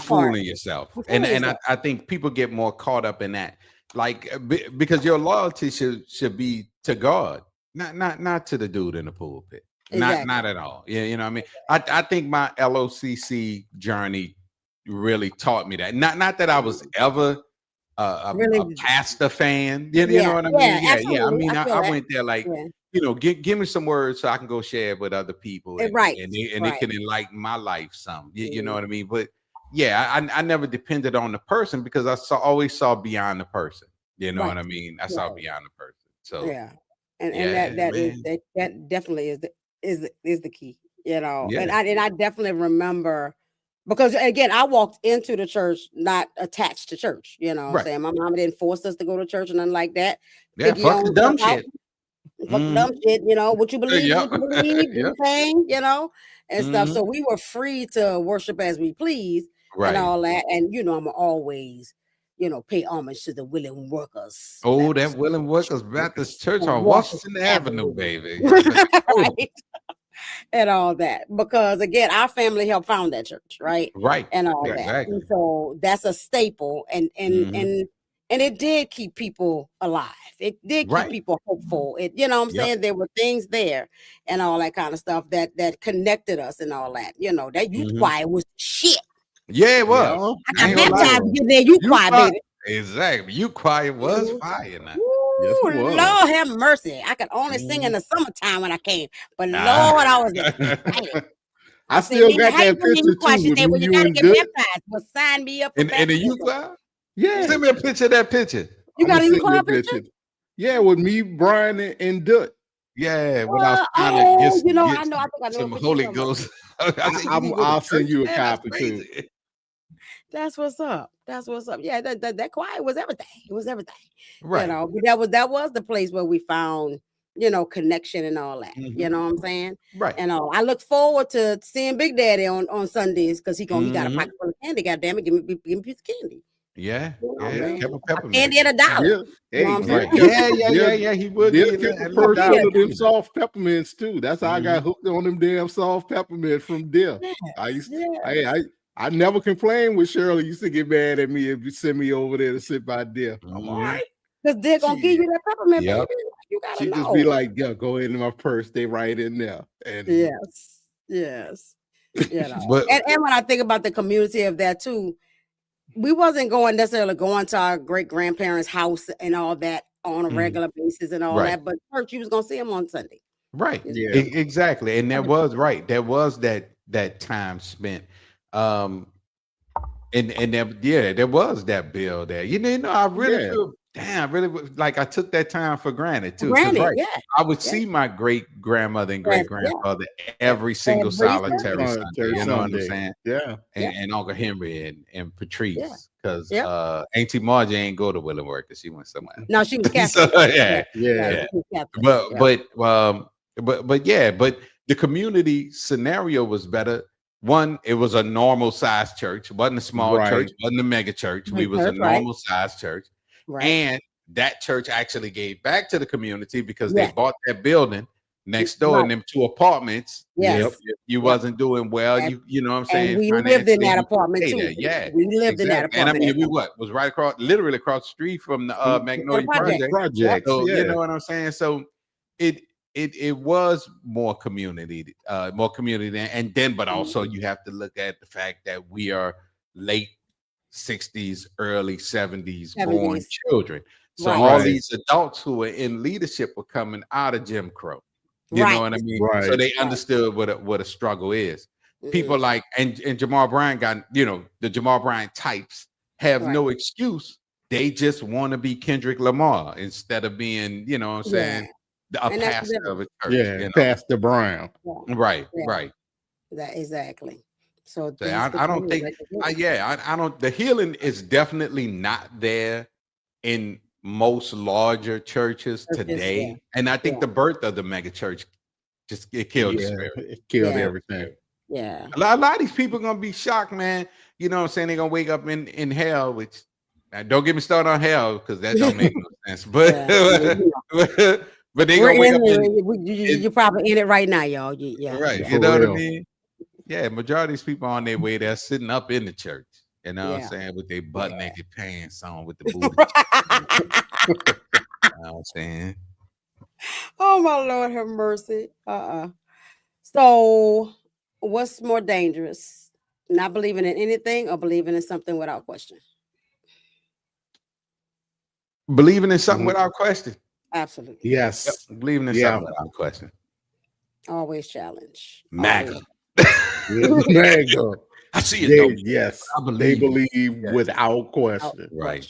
fooling yourself, and I think people get more caught up in that, like because your loyalty should be to God, not to the dude in the pulpit, not at all. You know what I mean? I think my LOCC journey really taught me that. Not that I was ever a pastor fan. You know what I mean? I mean, I went there like. Give me some words so I can go share it with other people, and it can enlighten my life some. You know what I mean? But I never depended on the person because I always saw beyond the person. You know what I mean? I saw beyond the person. So that definitely is the key. And I definitely remember. Because again, I walked into the church not attached to church. You know what I'm saying? My mama didn't force us to go to church or nothing like that. Yeah, fuck the dumb shit. fuck dumb shit, what you believe, Yep. what you believe, Yep. thing, and stuff. So we were free to worship as we please and all that. And I'm always, pay homage to the willing workers. Oh, that Willing Workers Baptist Church on Washington Avenue, baby. Right. And all that, because again, our family helped found that church, right? Right. And all that. And so that's a staple, and it did keep people alive. It did keep people hopeful. It, what I'm saying? There were things there and all that kind of stuff that connected us and all that. That youth choir was shit. Yeah, it was. I got baptized in there. Youth choir, baby. Exactly. Youth choir was fire now. Yes, Lord have mercy. I could only sing in the summertime when I came, but Lord, I was excited. I still got that picture too. When you gotta get baptized, but sign me up. In the youth choir? Yeah. Send me a picture of that picture. You got a youth choir picture? Yeah, with me, Brian, and Dut. Yeah, when I was trying to get I think I know some Holy Ghost. I'll send you a copy too. That's what's up. Yeah, that choir was everything. It was everything. Right. That was the place where we found, connection and all that. You know what I'm saying? Right. And I look forward to seeing Big Daddy on Sundays because he got a pocket full of candy. Goddamn it, give me a piece of candy. Yeah. Candy at $1. Yeah. He would get the first one of them soft peppermints too. That's how I got hooked on them damn soft peppermints from Dill. I never complained with Shirley. Used to get mad at me if you send me over there to sit by Dill. I'm all right. Because they're gonna give you that peppermint, baby. You gotta she know. Just be like, yeah, go ahead in my purse. They right in there. And yes. But and when I think about the community of that too, we wasn't necessarily going to our great grandparents' house and all that on a regular basis and all that. But church, you was gonna see them on Sunday. Right. Yeah. Exactly. And there was that time spent. And there was that bill there. I really feel like I took that time for granted too. I would see my great grandmother and great grandfather every single solitary Sunday. You know what I'm saying? Yeah. And Uncle Henry and Patrice, because Auntie Margie ain't go to Willing Workers. She went somewhere. No, she was Catholic. But the community scenario was better. One, it was a normal size church. It wasn't a small church, wasn't a mega church. We was a normal size church. And that church actually gave back to the community because they bought that building next door in them 2 apartments. Yes. If you wasn't doing well, you know what I'm saying? And we lived in that apartment too. Yeah. We lived in that apartment. And I mean, was right literally across the street from the Magnolia Project. So you know what I'm saying? So it was more community, and then, but also you have to look at the fact that we are late 60s, early 70s born children. So all these adults who were in leadership were coming out of Jim Crow. You know what I mean? So they understood what a struggle is. People like and Jamal Bryant got, the Jamal Bryant types have no excuse. They just want to be Kendrick Lamar instead of being, you know what I'm saying? A pastor of a church, Pastor Brown. Right. That exactly. So I don't think, I don't. The healing is definitely not there in most larger churches today, and I think the birth of the mega church it killed the spirit. It killed everything. Yeah, a lot of these people are gonna be shocked, man. You know what I'm saying? They're gonna wake up in hell, which don't get me started on hell because that don't make no sense. But. But they gonna wake up. You're probably in it right now, y'all. Right. You know what I mean? Yeah, majority of these people on their way there sitting up in the church. You know what I'm saying? With their butt naked pants on with the booty. You know what I'm saying? Oh my Lord, have mercy. So what's more dangerous? Not believing in anything or believing in something without question? Believing in something without question. Absolutely. Yes. Believing in something without question. Always challenge. MAGA. MAGA. I see it. Yes. They believe without question. Right.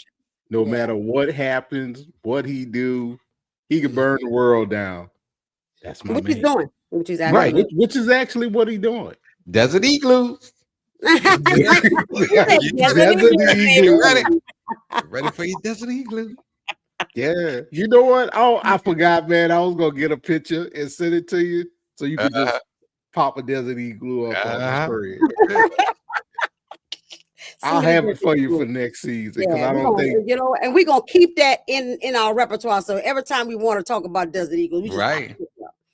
No matter what happens, what he do, he can burn the world down. That's my He's doing. Which is actually which is actually what he's doing. Desert Igloo. Desert Igloo. Ready for your Desert Igloo. Yeah. You know what? Oh, I forgot, man. I was gonna get a picture and send it to you so you could just pop a Desert Eagle up on the screen. I'll have it for you for next season because I don't think and we're gonna keep that in our repertoire. So every time we want to talk about Desert Eagles, we just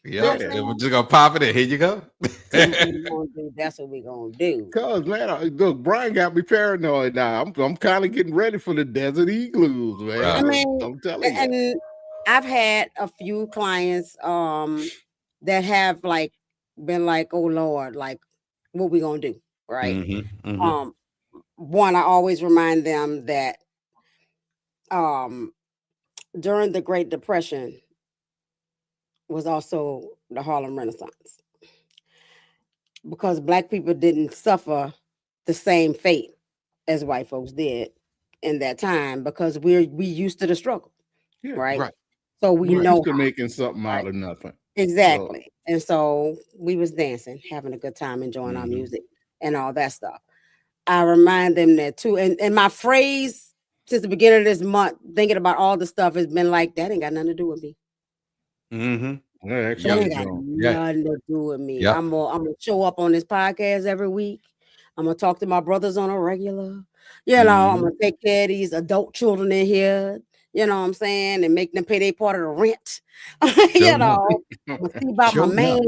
we're just gonna pop it in. Here you go. That's what we're gonna do. Cause man, look, Brian got me paranoid now. I'm kind of getting ready for the Desert Eagles, man. Right. I mean, I'm telling you. And I've had a few clients that have like been like, oh Lord, like what we gonna do, right? Mm-hmm, mm-hmm. One, I always remind them that during the Great Depression was also the Harlem Renaissance, because Black people didn't suffer the same fate as white folks did in that time, because we used to the struggle, right? So we know used to making something out of nothing. Exactly. So, and so we was dancing, having a good time, enjoying our music and all that stuff. I remind them that too. And my phrase since the beginning of this month, thinking about all the stuff, has been like, that ain't got nothing to do with me. Mm-hmm. Yeah, that ain't got nothing to do with me. I'm gonna show up on this podcast every week. I'm gonna talk to my brothers on a regular. You know, I'm gonna take care of these adult children in here. You know what I'm saying? And make them pay their part of the rent. You know, I'm gonna see about my man.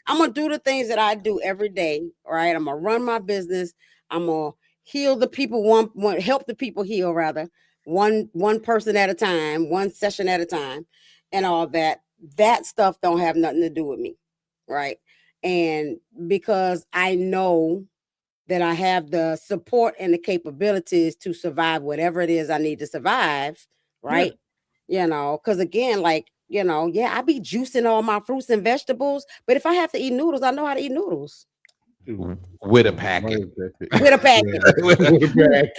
I'm gonna do the things that I do every day, right? I'm gonna run my business. I'm gonna heal the people, help the people heal, rather, one person at a time, one session at a time, and all that. That stuff don't have nothing to do with me, right? And because I know that I have the support and the capabilities to survive whatever it is I need to survive, right? You know, because again, like, you know, I be juicing all my fruits and vegetables, but if I have to eat noodles, I know how to eat noodles. With a packet. With a packet. With a packet.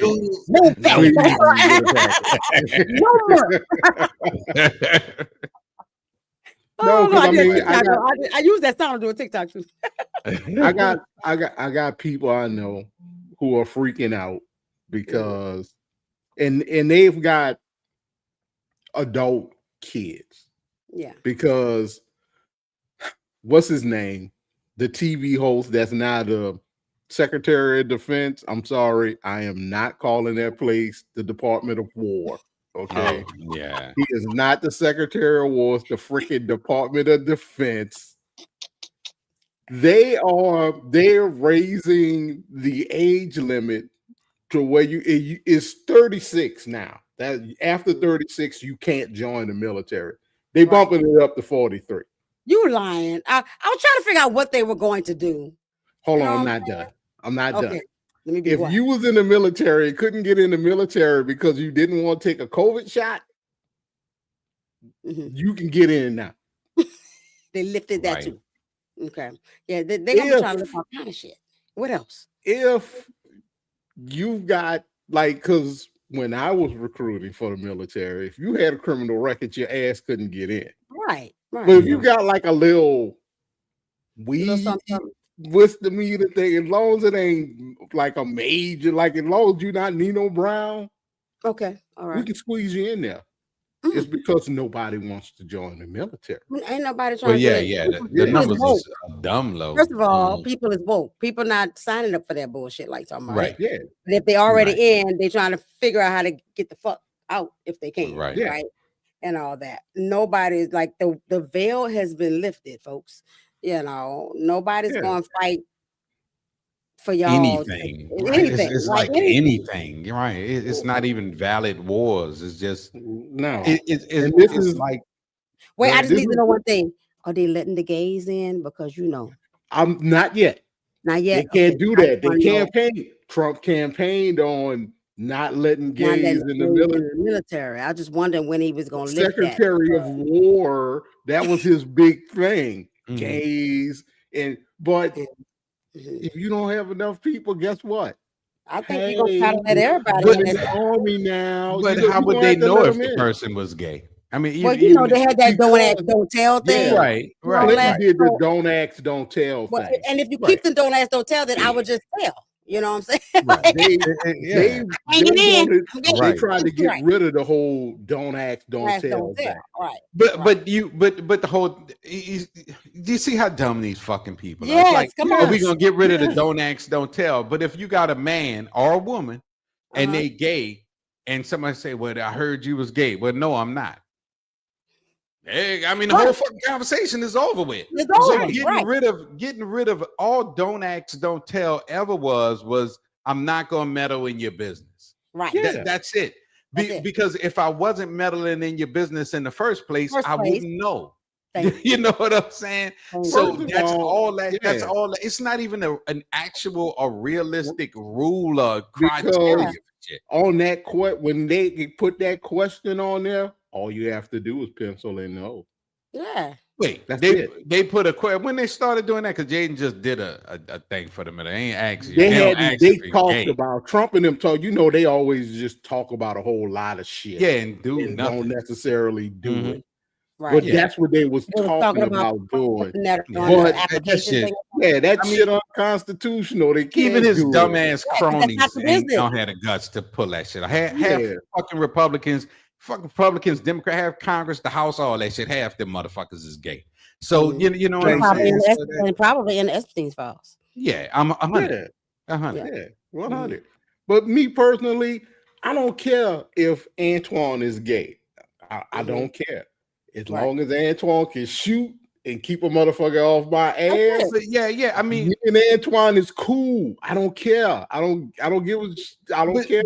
No more. No, I use that sound to do a TikTok too. I got people I know who are freaking out because and they've got adult kids. Yeah. Because what's his name? The TV host that's now the Secretary of Defense. I'm sorry, I am not calling that place the Department of War. Okay. Oh, yeah. He is not the Secretary of War, it's the freaking Department of Defense. They're raising the age limit to where it's 36 now. That after 36, you can't join the military. They bumping it up to 43. You lying. I was trying to figure out what they were going to do. Hold on, I'm not done. I'm not done. Let me be if you was in the military, couldn't get in the military because you didn't want to take a COVID shot, you can get in now. They lifted that too. Okay. Yeah, they're going to try to lift all kind of shit. What else? If you've got, like, because when I was recruiting for the military, if you had a criminal record, your ass couldn't get in. Right. But if you got like a little weed misdemeanor thing, as long as it ain't like a major, like as long as you not Nino Brown, okay, all right, we can squeeze you in there. It's because nobody wants to join the military. Ain't nobody trying to. The numbers is dumb low. First of all, people is woke. People not signing up for that bullshit like talking about. Right. Yeah. And if they already in, they trying to figure out how to get the fuck out if they can. Right. Right. And all that. Nobody's like the veil has been lifted, folks. You know, nobody's going to fight for y'all. Anything. It's like anything. You're right. It's not even valid wars. It's just no. It's like. Wait, I just need to know one thing. Are they letting the gays in? Because I'm not yet. Not yet. They can't do that. They campaigned. Trump campaigned on not letting gays in the military. I just wondered when he was going to lift that. Secretary of War, that was his big thing. Gays, but if you don't have enough people, guess what? I think you're gonna try to let everybody in the army now. But how would they know if the person was gay? I mean, they had that don't ask, don't tell thing. Yeah, right. Clinton did the don't ask, don't tell thing. And if you keep the don't ask, don't tell, then I would just tell. You know what I'm saying? They tried to get rid of the whole don't ask, don't tell. Right. But the whole, do you see how dumb these fucking people are? Yes, like, come on. We're gonna get rid of the don't ask, don't tell. But if you got a man or a woman and they gay, and somebody say, "Well, I heard you was gay." Well, no, I'm not. Hey, I mean, the whole fucking conversation is over with. It's over, so getting rid of all don't ask, don't tell ever was I'm not gonna meddle in your business. Right. That's it. Because if I wasn't meddling in your business in the first place, I wouldn't know. You know what I'm saying? So that's all that. That's all. It's not even an actual or realistic rule or criteria. On that when they put that question on there, all you have to do is pencil in no. Yeah. Wait, they put a question when they started doing that because Jaden just did a thing for them. They ain't asked you. They talked about Trump and them. Told they always just talk about a whole lot of shit. Yeah, and don't necessarily do it. Right. But that's what they was talking about doing. That shit unconstitutional. They can't even his dumbass cronies don't have the guts to pull that shit. Half fucking Republicans, Democrats, have Congress, the House, all that shit. Half them motherfuckers is gay. So you know what I'm saying? Probably in Epstein's files. Yeah, I'm 100. 100. But me personally, I don't care if Antoine is gay. I don't care. As long as Antoine can shoot and keep a motherfucker off my ass. I mean, and Antoine is cool. I don't care. I don't care.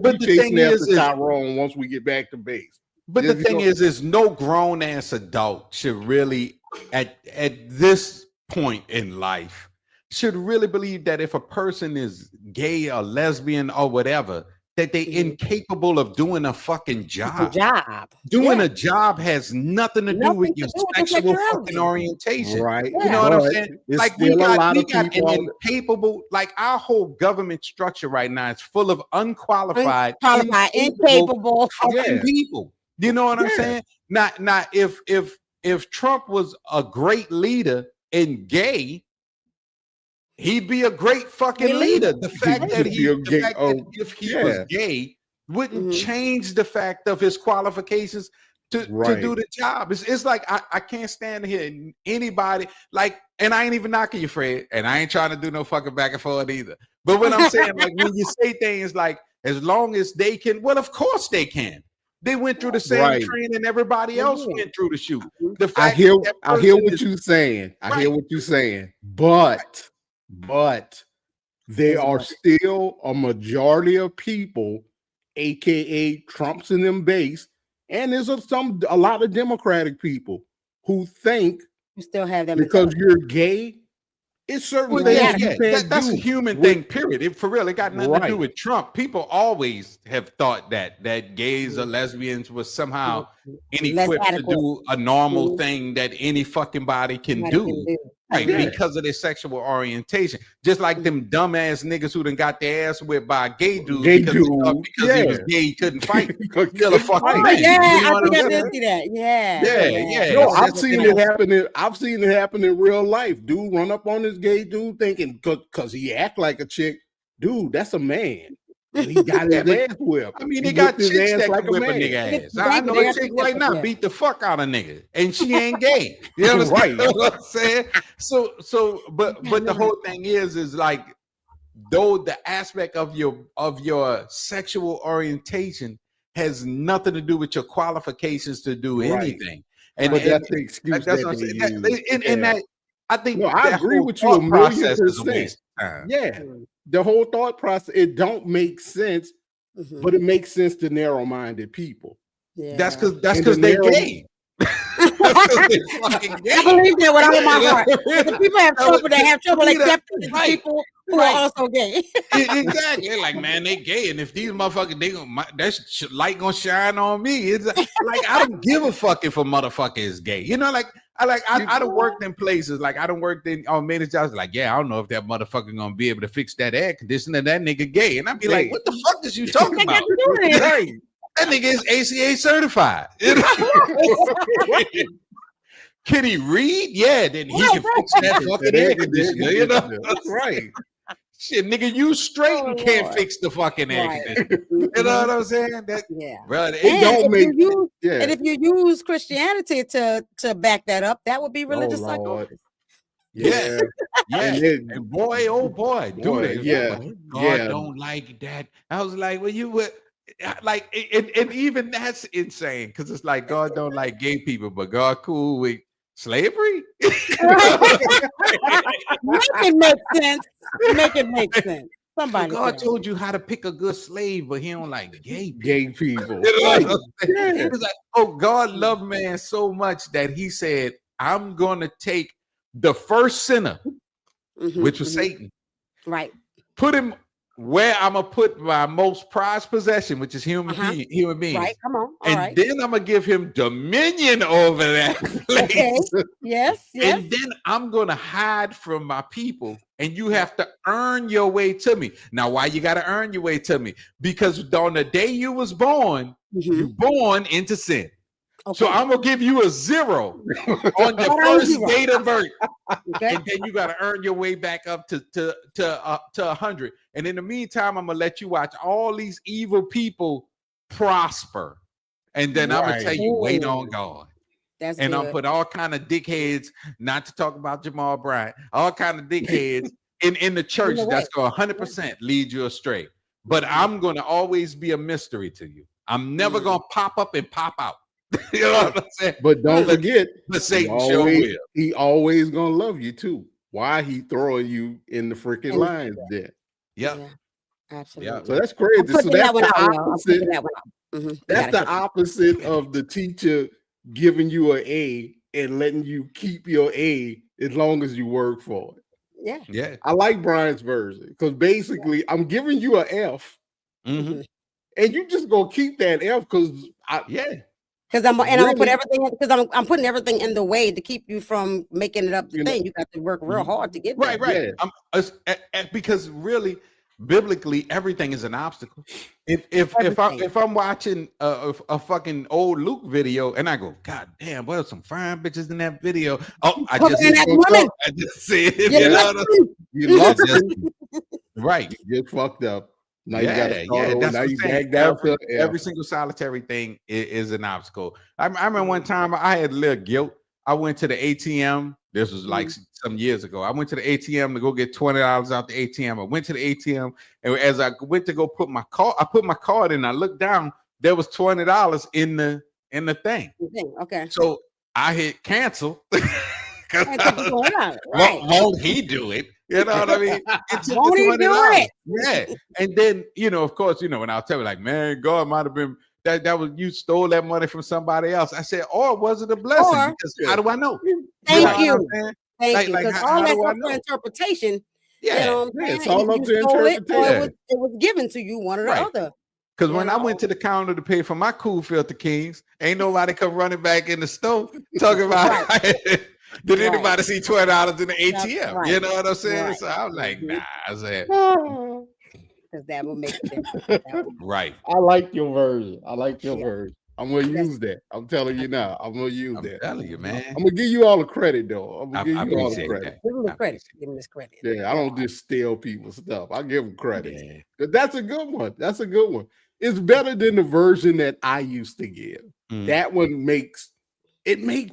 But the thing is Tyrone once we get back to base. But the thing is no grown ass adult should really at this point in life should really believe that if a person is gay or lesbian or whatever, that they incapable of doing a fucking job. Doing a job has nothing to do with your sexual fucking orientation. Right. You know what I'm saying? Like we got an incapable, like our whole government structure right now is full of unqualified, incapable fucking people. You know what I'm saying? Not if Trump was a great leader and gay, he'd be a great fucking leader. The fact that if he was gay wouldn't change the fact of his qualifications to do the job. It's like I can't stand here anybody like, and I ain't even knocking you, Fred, and I ain't trying to do no fucking back and forth either. But when I'm saying, like, when you say things like, as long as they can, well, of course they can. They went through the same training everybody else went through to shoot. I hear what you're saying. I hear what you're saying, but there are still a majority of people, aka Trump's in them base, and there's a lot of Democratic people who think you still have them because you're gay. It's certainly that's a human thing. Period. For real, it got nothing to do with Trump. People always have thought that gays or lesbians was somehow inequipped to do a normal thing that any fucking body can do. Right, because of their sexual orientation. Just like them dumbass niggas who done got their ass whipped by a gay dude because he was gay, he couldn't fight. Kill a fucking man. No, I've seen it happen. I've seen it happen in real life. Dude run up on this gay dude thinking because he act like a chick. Dude, that's a man. And he got his ass whipped. I mean, he got chicks that can whip a nigga ass. I know a chick right now beat the fuck out of nigga, and she ain't gay. You know what I'm saying? So, but the whole thing is like, though the aspect of your sexual orientation has nothing to do with your qualifications to do anything. And that's the excuse. That's what I'm saying. And that I think I agree with you. Process is a waste of time. Yeah. The whole thought process, it don't make sense, but it makes sense to narrow-minded people. Yeah. That's because they're gay. I believe that with all of my heart. The people have trouble accepting the people who are also gay. Exactly. They're like, man, they gay, and if these motherfuckers, that light gonna shine on me. It's like I don't give a fuck if a motherfucker is gay. You know, like I don't work in places. Like I don't work in on many jobs. Like, yeah, I don't know if that motherfucker gonna be able to fix that air conditioner. That nigga gay, and I'd be like, what the fuck is you talking about? That nigga is ACA certified. Can he read? Yeah, then he can fix that fucking air conditioner. You know, that's right. Shit, nigga, you straight and can't fix the fucking air conditioner. You know what I'm saying? That, brother, it don't make and if you use Christianity to back that up, that would be religious psychosis. Yeah. And boy, oh boy, do they? God don't like that. I was like, well, you would like, and even that's insane because it's like God don't like gay people, but God cool with slavery. Make it make sense. Make it make sense. Somebody. God told you how to pick a good slave, but He don't like gay people. He was like, oh, God loved man so much that He said, I'm gonna take the first sinner, which was Satan, right? Put him where I'm gonna put my most prized possession, which is human beings. Right, come on. And then I'm gonna give him dominion over that place. Okay. Yes. And then I'm gonna hide from my people, and you have to earn your way to me. Now, why you gotta earn your way to me? Because on the day you was born, you born into sin. Okay. So I'm gonna give you a 0 on your first date of birth, and then you gotta earn your way back up to 100. And in the meantime, I'm gonna let you watch all these evil people prosper, and then I'm gonna tell you, wait on God. That's and good. I'll put all kind of dickheads, not to talk about Jamal Bryant, all kind of dickheads in the church that's gonna 100% lead you astray. But I'm gonna always be a mystery to you. I'm never gonna pop up and pop out. You know what I'm saying? But don't forget, the Satan show will. He always gonna love you too. Why he throwing you in the freaking lines there? Yeah, absolutely. So that's crazy. So that's the opposite. That's the opposite of the teacher giving you an A and letting you keep your A as long as you work for it. Yeah. I like Brian's version because basically I'm giving you an F, and you just gonna keep that F because Because I'm gonna put everything because I'm putting everything in the way to keep you from making it up the thing. You got to work real hard to get there. Right. Because really, biblically, everything is an obstacle. If I'm watching a fucking old Luke video and I go, God damn, what are some fine bitches in that video? Oh, I just see it. You know right. You get fucked up. Now you got to now you back down. Every single solitary thing is an obstacle. I remember one time I had a little guilt. I went to the ATM. This was like some years ago. I went to the ATM to go get $20 out the ATM. I went to the ATM, and as I went to go put my card, I put my card in. I looked down. There was $20 in the thing. Okay. So I hit cancel. Won't he do it? You know what I mean? Won't he do it? Yeah. And then, of course, when I'll tell you, like, man, God might have been that was you stole that money from somebody else. I said, or was it a blessing? Because how do I know? Thank you. Thank you. Because all that's up for interpretation. It's all up to interpretation. It was given to you, one or the other. Because when I went to the counter to pay for my Cool Filter Kings, ain't nobody come running back in the store talking about did anybody see $20 in the ATM? You know what I'm saying? So I was like, nah. I said, because that will make a difference. Right. I like your version. I'm gonna use that. I'm telling you now. I'm gonna use that. I'm telling you, man. I'm gonna give you all the credit, though. I'm gonna give you all the credit. Give him the credit. Give him this credit. Yeah, I don't just steal people's stuff. I give them credit. That's a good one. That's a good one. It's better than the version that I used to give. That one makes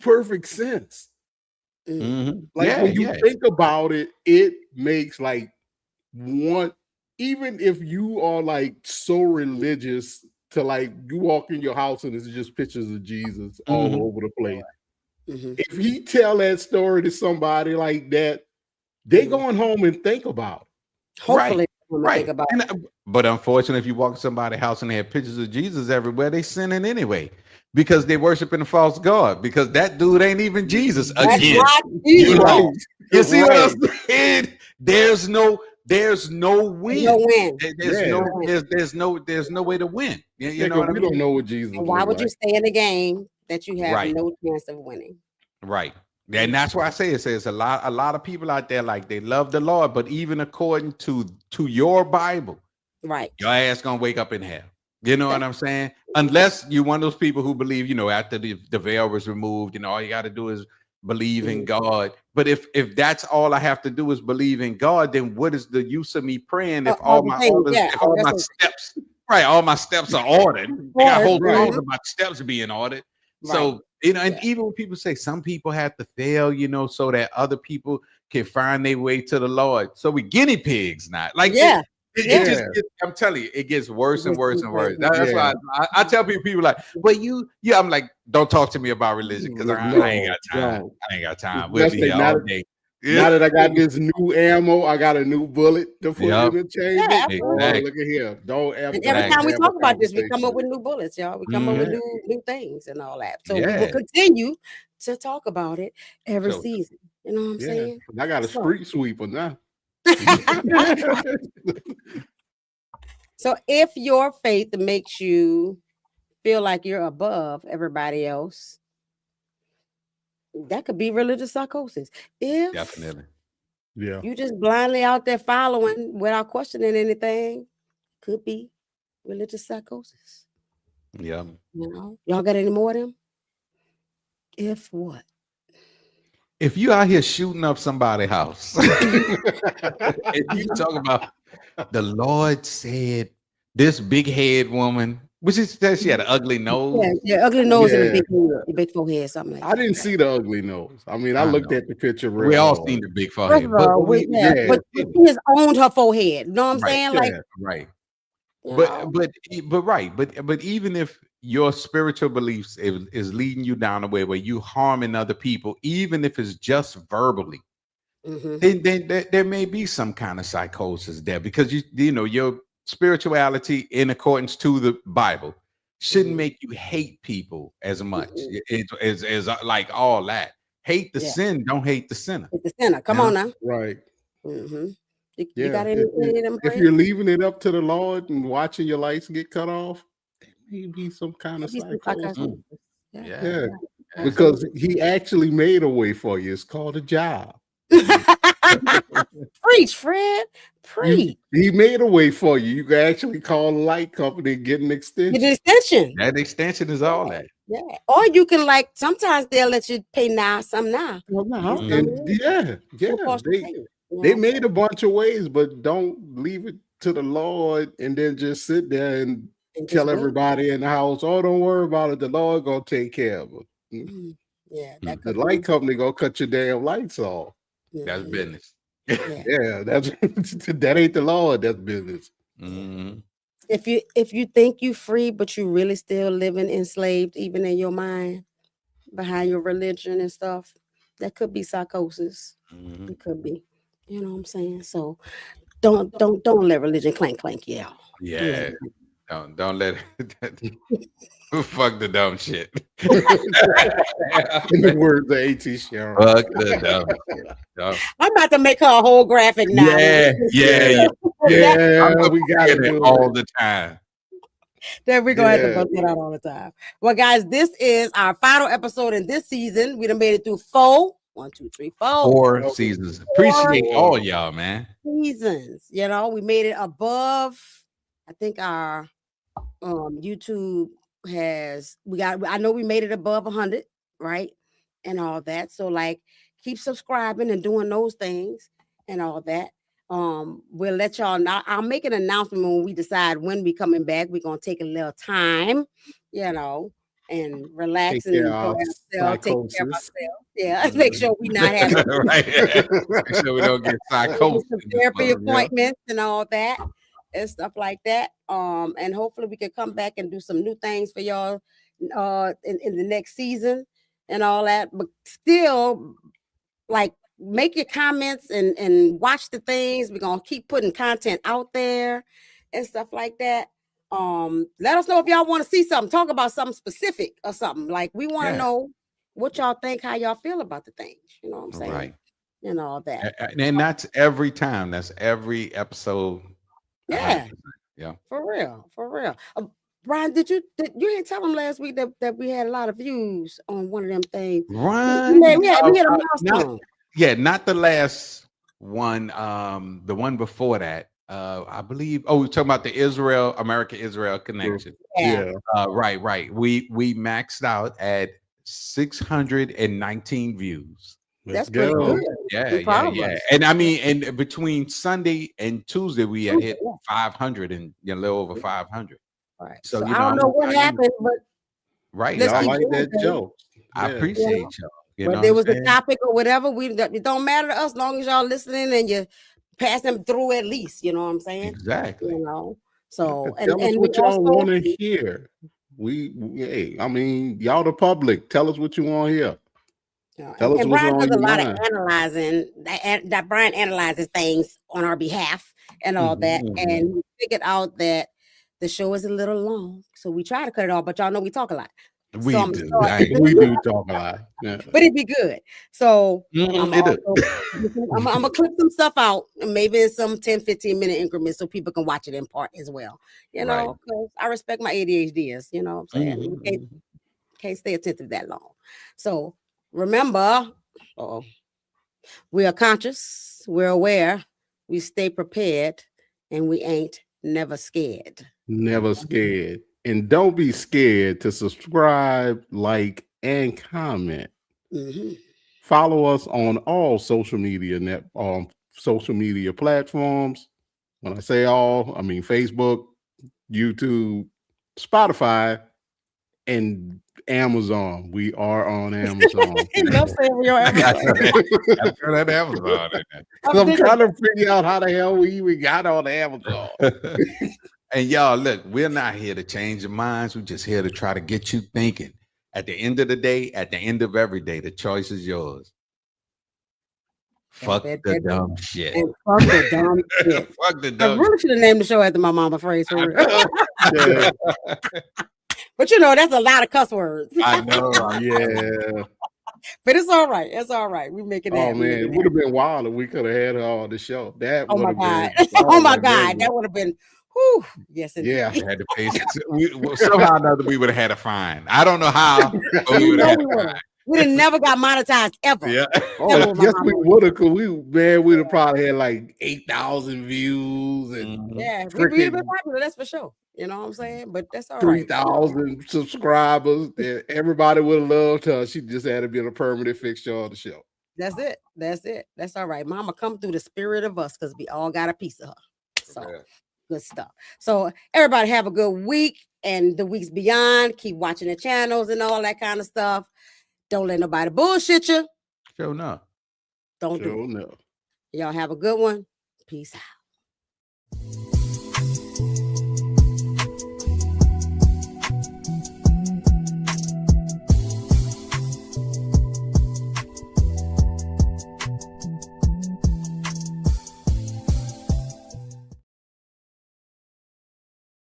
perfect sense. When you think about it, it makes like one. Even if you are like so religious to like you walk in your house and it's just pictures of Jesus all over the place. If he tell that story to somebody like that, they going home and think about it. Hopefully, think about it. But unfortunately, if you walk in somebody's house and they have pictures of Jesus everywhere, they sinning anyway because they worshiping a false god. Because that dude ain't even Jesus again. You see what I'm saying? There's no win. There's no way to win. You know what I mean? We don't know what Jesus. And why would you stay in a game that you have no chance of winning? Right. And that's why I say it says a lot of people out there like they love the Lord, but even according to your Bible, your ass gonna wake up in hell. You know what I'm saying? Unless you're one of those people who believe, after the veil was removed, all you got to do is believe in God. But if that's all I have to do is believe in God, then what is the use of me praying if all my steps, right? All my steps are ordered. I got whole songs about steps being ordered. Right. So and even when people say some people have to fail, so that other people can find their way to the Lord. So we guinea pigs now. Like it just I'm telling you, it gets worse and worse and worse. That's why I tell people like, well, I'm like, don't talk to me about religion because I ain't got time. No. I ain't got time. We'll be here all day. Now that I got this new ammo, I got a new bullet to put in the chamber. Exactly. Look at here. Don't ever. And every time we talk about this, we come up with new bullets, y'all. We come up with new things and all that. So we will continue to talk about it every season. You know what I'm saying? I got a street sweeper now. So if your faith makes you feel like you're above everybody else, that could be religious psychosis. If definitely, you just blindly out there following without questioning anything, could be religious psychosis. Yeah. Y'all got any more of them? If what? If you out here shooting up somebody's house, if you talk about the Lord said this big head woman, which is that she had an ugly nose. Yeah, ugly nose and a big forehead, something like that. I didn't see the ugly nose. I mean, I looked at the picture. We all seen the big forehead. But she has owned her forehead. You know what I'm saying? Like, right. But even if your spiritual beliefs is leading you down a way where you harming other people, even if it's just verbally, then there may be some kind of psychosis there, because your spirituality in accordance to the Bible shouldn't make you hate people as much as like all that. Hate the sin, don't hate the sinner. Hate the sinner. Come on now. Right. You got any of them? If you're leaving it up to the Lord and watching your lights get cut off, there may be some kind of psychosis. Because he actually made a way for you. It's called a job. Preach, Fred. Preach. He made a way for you. You can actually call a light company and get an extension. Get an extension. That extension is all that. Yeah. Or you can, like, sometimes they'll let you pay now, some now. They made a bunch of ways, but don't leave it to the Lord and then just sit there and tell everybody in the house, oh, don't worry about it. The Lord gonna take care of it. The light company gonna cut your damn lights off. That's business. That ain't the Lord. That's business. If you think you free, but you really still living enslaved, even in your mind, behind your religion and stuff, that could be psychosis. It could be. You know what I'm saying? So don't let religion clank you out. Yeah. Don't let it. Fuck the dumb shit. In the words of A.T. Sharon. Fuck the dumb shit. I'm about to make her a whole graphic now. Yeah. We got it all the time. Then we're going to have to bust it out all the time. Well, guys, this is our final episode in this season. We done made it through 4 seasons. Appreciate all y'all, man. Seasons. We made it above. I think our YouTube I know we made it above 100, right? And all that. So, like, keep subscribing and doing those things and all that. We'll let y'all know. I'll make an announcement when we decide when we coming back. We're gonna take a little time, and relax and enjoy ourselves, take care of ourselves. Yeah, make sure we not having make sure we don't get psychosis. Therapy appointments and all that and stuff like that. And hopefully we can come back and do some new things for y'all in the next season and all that. But still, like, make your comments and watch the things. We're gonna keep putting content out there and stuff like that. Let us know if y'all want to see something, talk about something specific or something. Like, we want to know what y'all think, how y'all feel about the things. You know what I'm saying? Right. And all that. And that's every time. That's every episode. Yeah. For real. Brian, you didn't tell them last week that we had a lot of views on one of them things. Right. We had a milestone. Not the last one. The one before that. I believe. Oh, we're talking about the America-Israel connection. Yeah. Right. We maxed out at 619 views. That's pretty good. Yeah. And I mean, and between Sunday and Tuesday, we had hit 500 and a little over 500. Right. So, I don't know what happened, but right. Y'all like that joke. I appreciate y'all. But there was a topic or whatever. It don't matter to us, long as y'all listening and you pass them through at least. You know what I'm saying? Exactly. You know. So tell us what y'all want to hear. I mean, y'all the public. Tell us what you want to hear. Tell us what's Brian on does your a lot mind. of analyzing. That Brian analyzes things on our behalf and all that, and we figured out that the show is a little long, so we try to cut it off. But y'all know we talk a lot. We do talk a lot, but it'd be good. So I'm gonna clip some stuff out, maybe in some 10-15 minute increments, so people can watch it in part as well. You know, because I respect my ADHDs. You know what I'm saying? You can't stay attentive that long. So remember, we are conscious, we're aware, we stay prepared, and we ain't never scared. Never scared. And don't be scared to subscribe, like, and comment. Follow us on all social media platforms. When I say all, I mean Facebook, YouTube, Spotify, and Amazon. We are on Amazon. Love saying we're on Amazon. I'm trying to figure out how the hell we even got on Amazon. And y'all, look, we're not here to change your minds. We're just here to try to get you thinking. At the end of the day, at the end of every day, the choice is yours. Fuck the dumb shit. And fuck the dumb shit. Fuck the dumb I really should have named the show after my mama phrase for real. But you know, that's a lot of cuss words. I know. Yeah. But it's all right. It's all right. We make it happen. Oh man, it would have been wild if we could have had her on the show. That oh my God. Been, oh my God. That would have been whew. Yes, indeed. Yeah. We had to pay somehow or another we would have had a fine. I don't know how, but we would have had a fine. We'd have never got monetized ever. Yeah. Oh, yes, we would have, because we'd have probably had like 8,000 views and we'd have been popular, that's for sure. You know what I'm saying? But that's all 3,000 subscribers. Everybody would have loved her. She just had to be a permanent fixture on the show. That's it. That's all right. Mama come through the spirit of us because we all got a piece of her. So good stuff. So everybody have a good week and the weeks beyond. Keep watching the channels and all that kind of stuff. Don't let nobody bullshit you. Sure enough. Don't do it. Y'all have a good one. Peace out.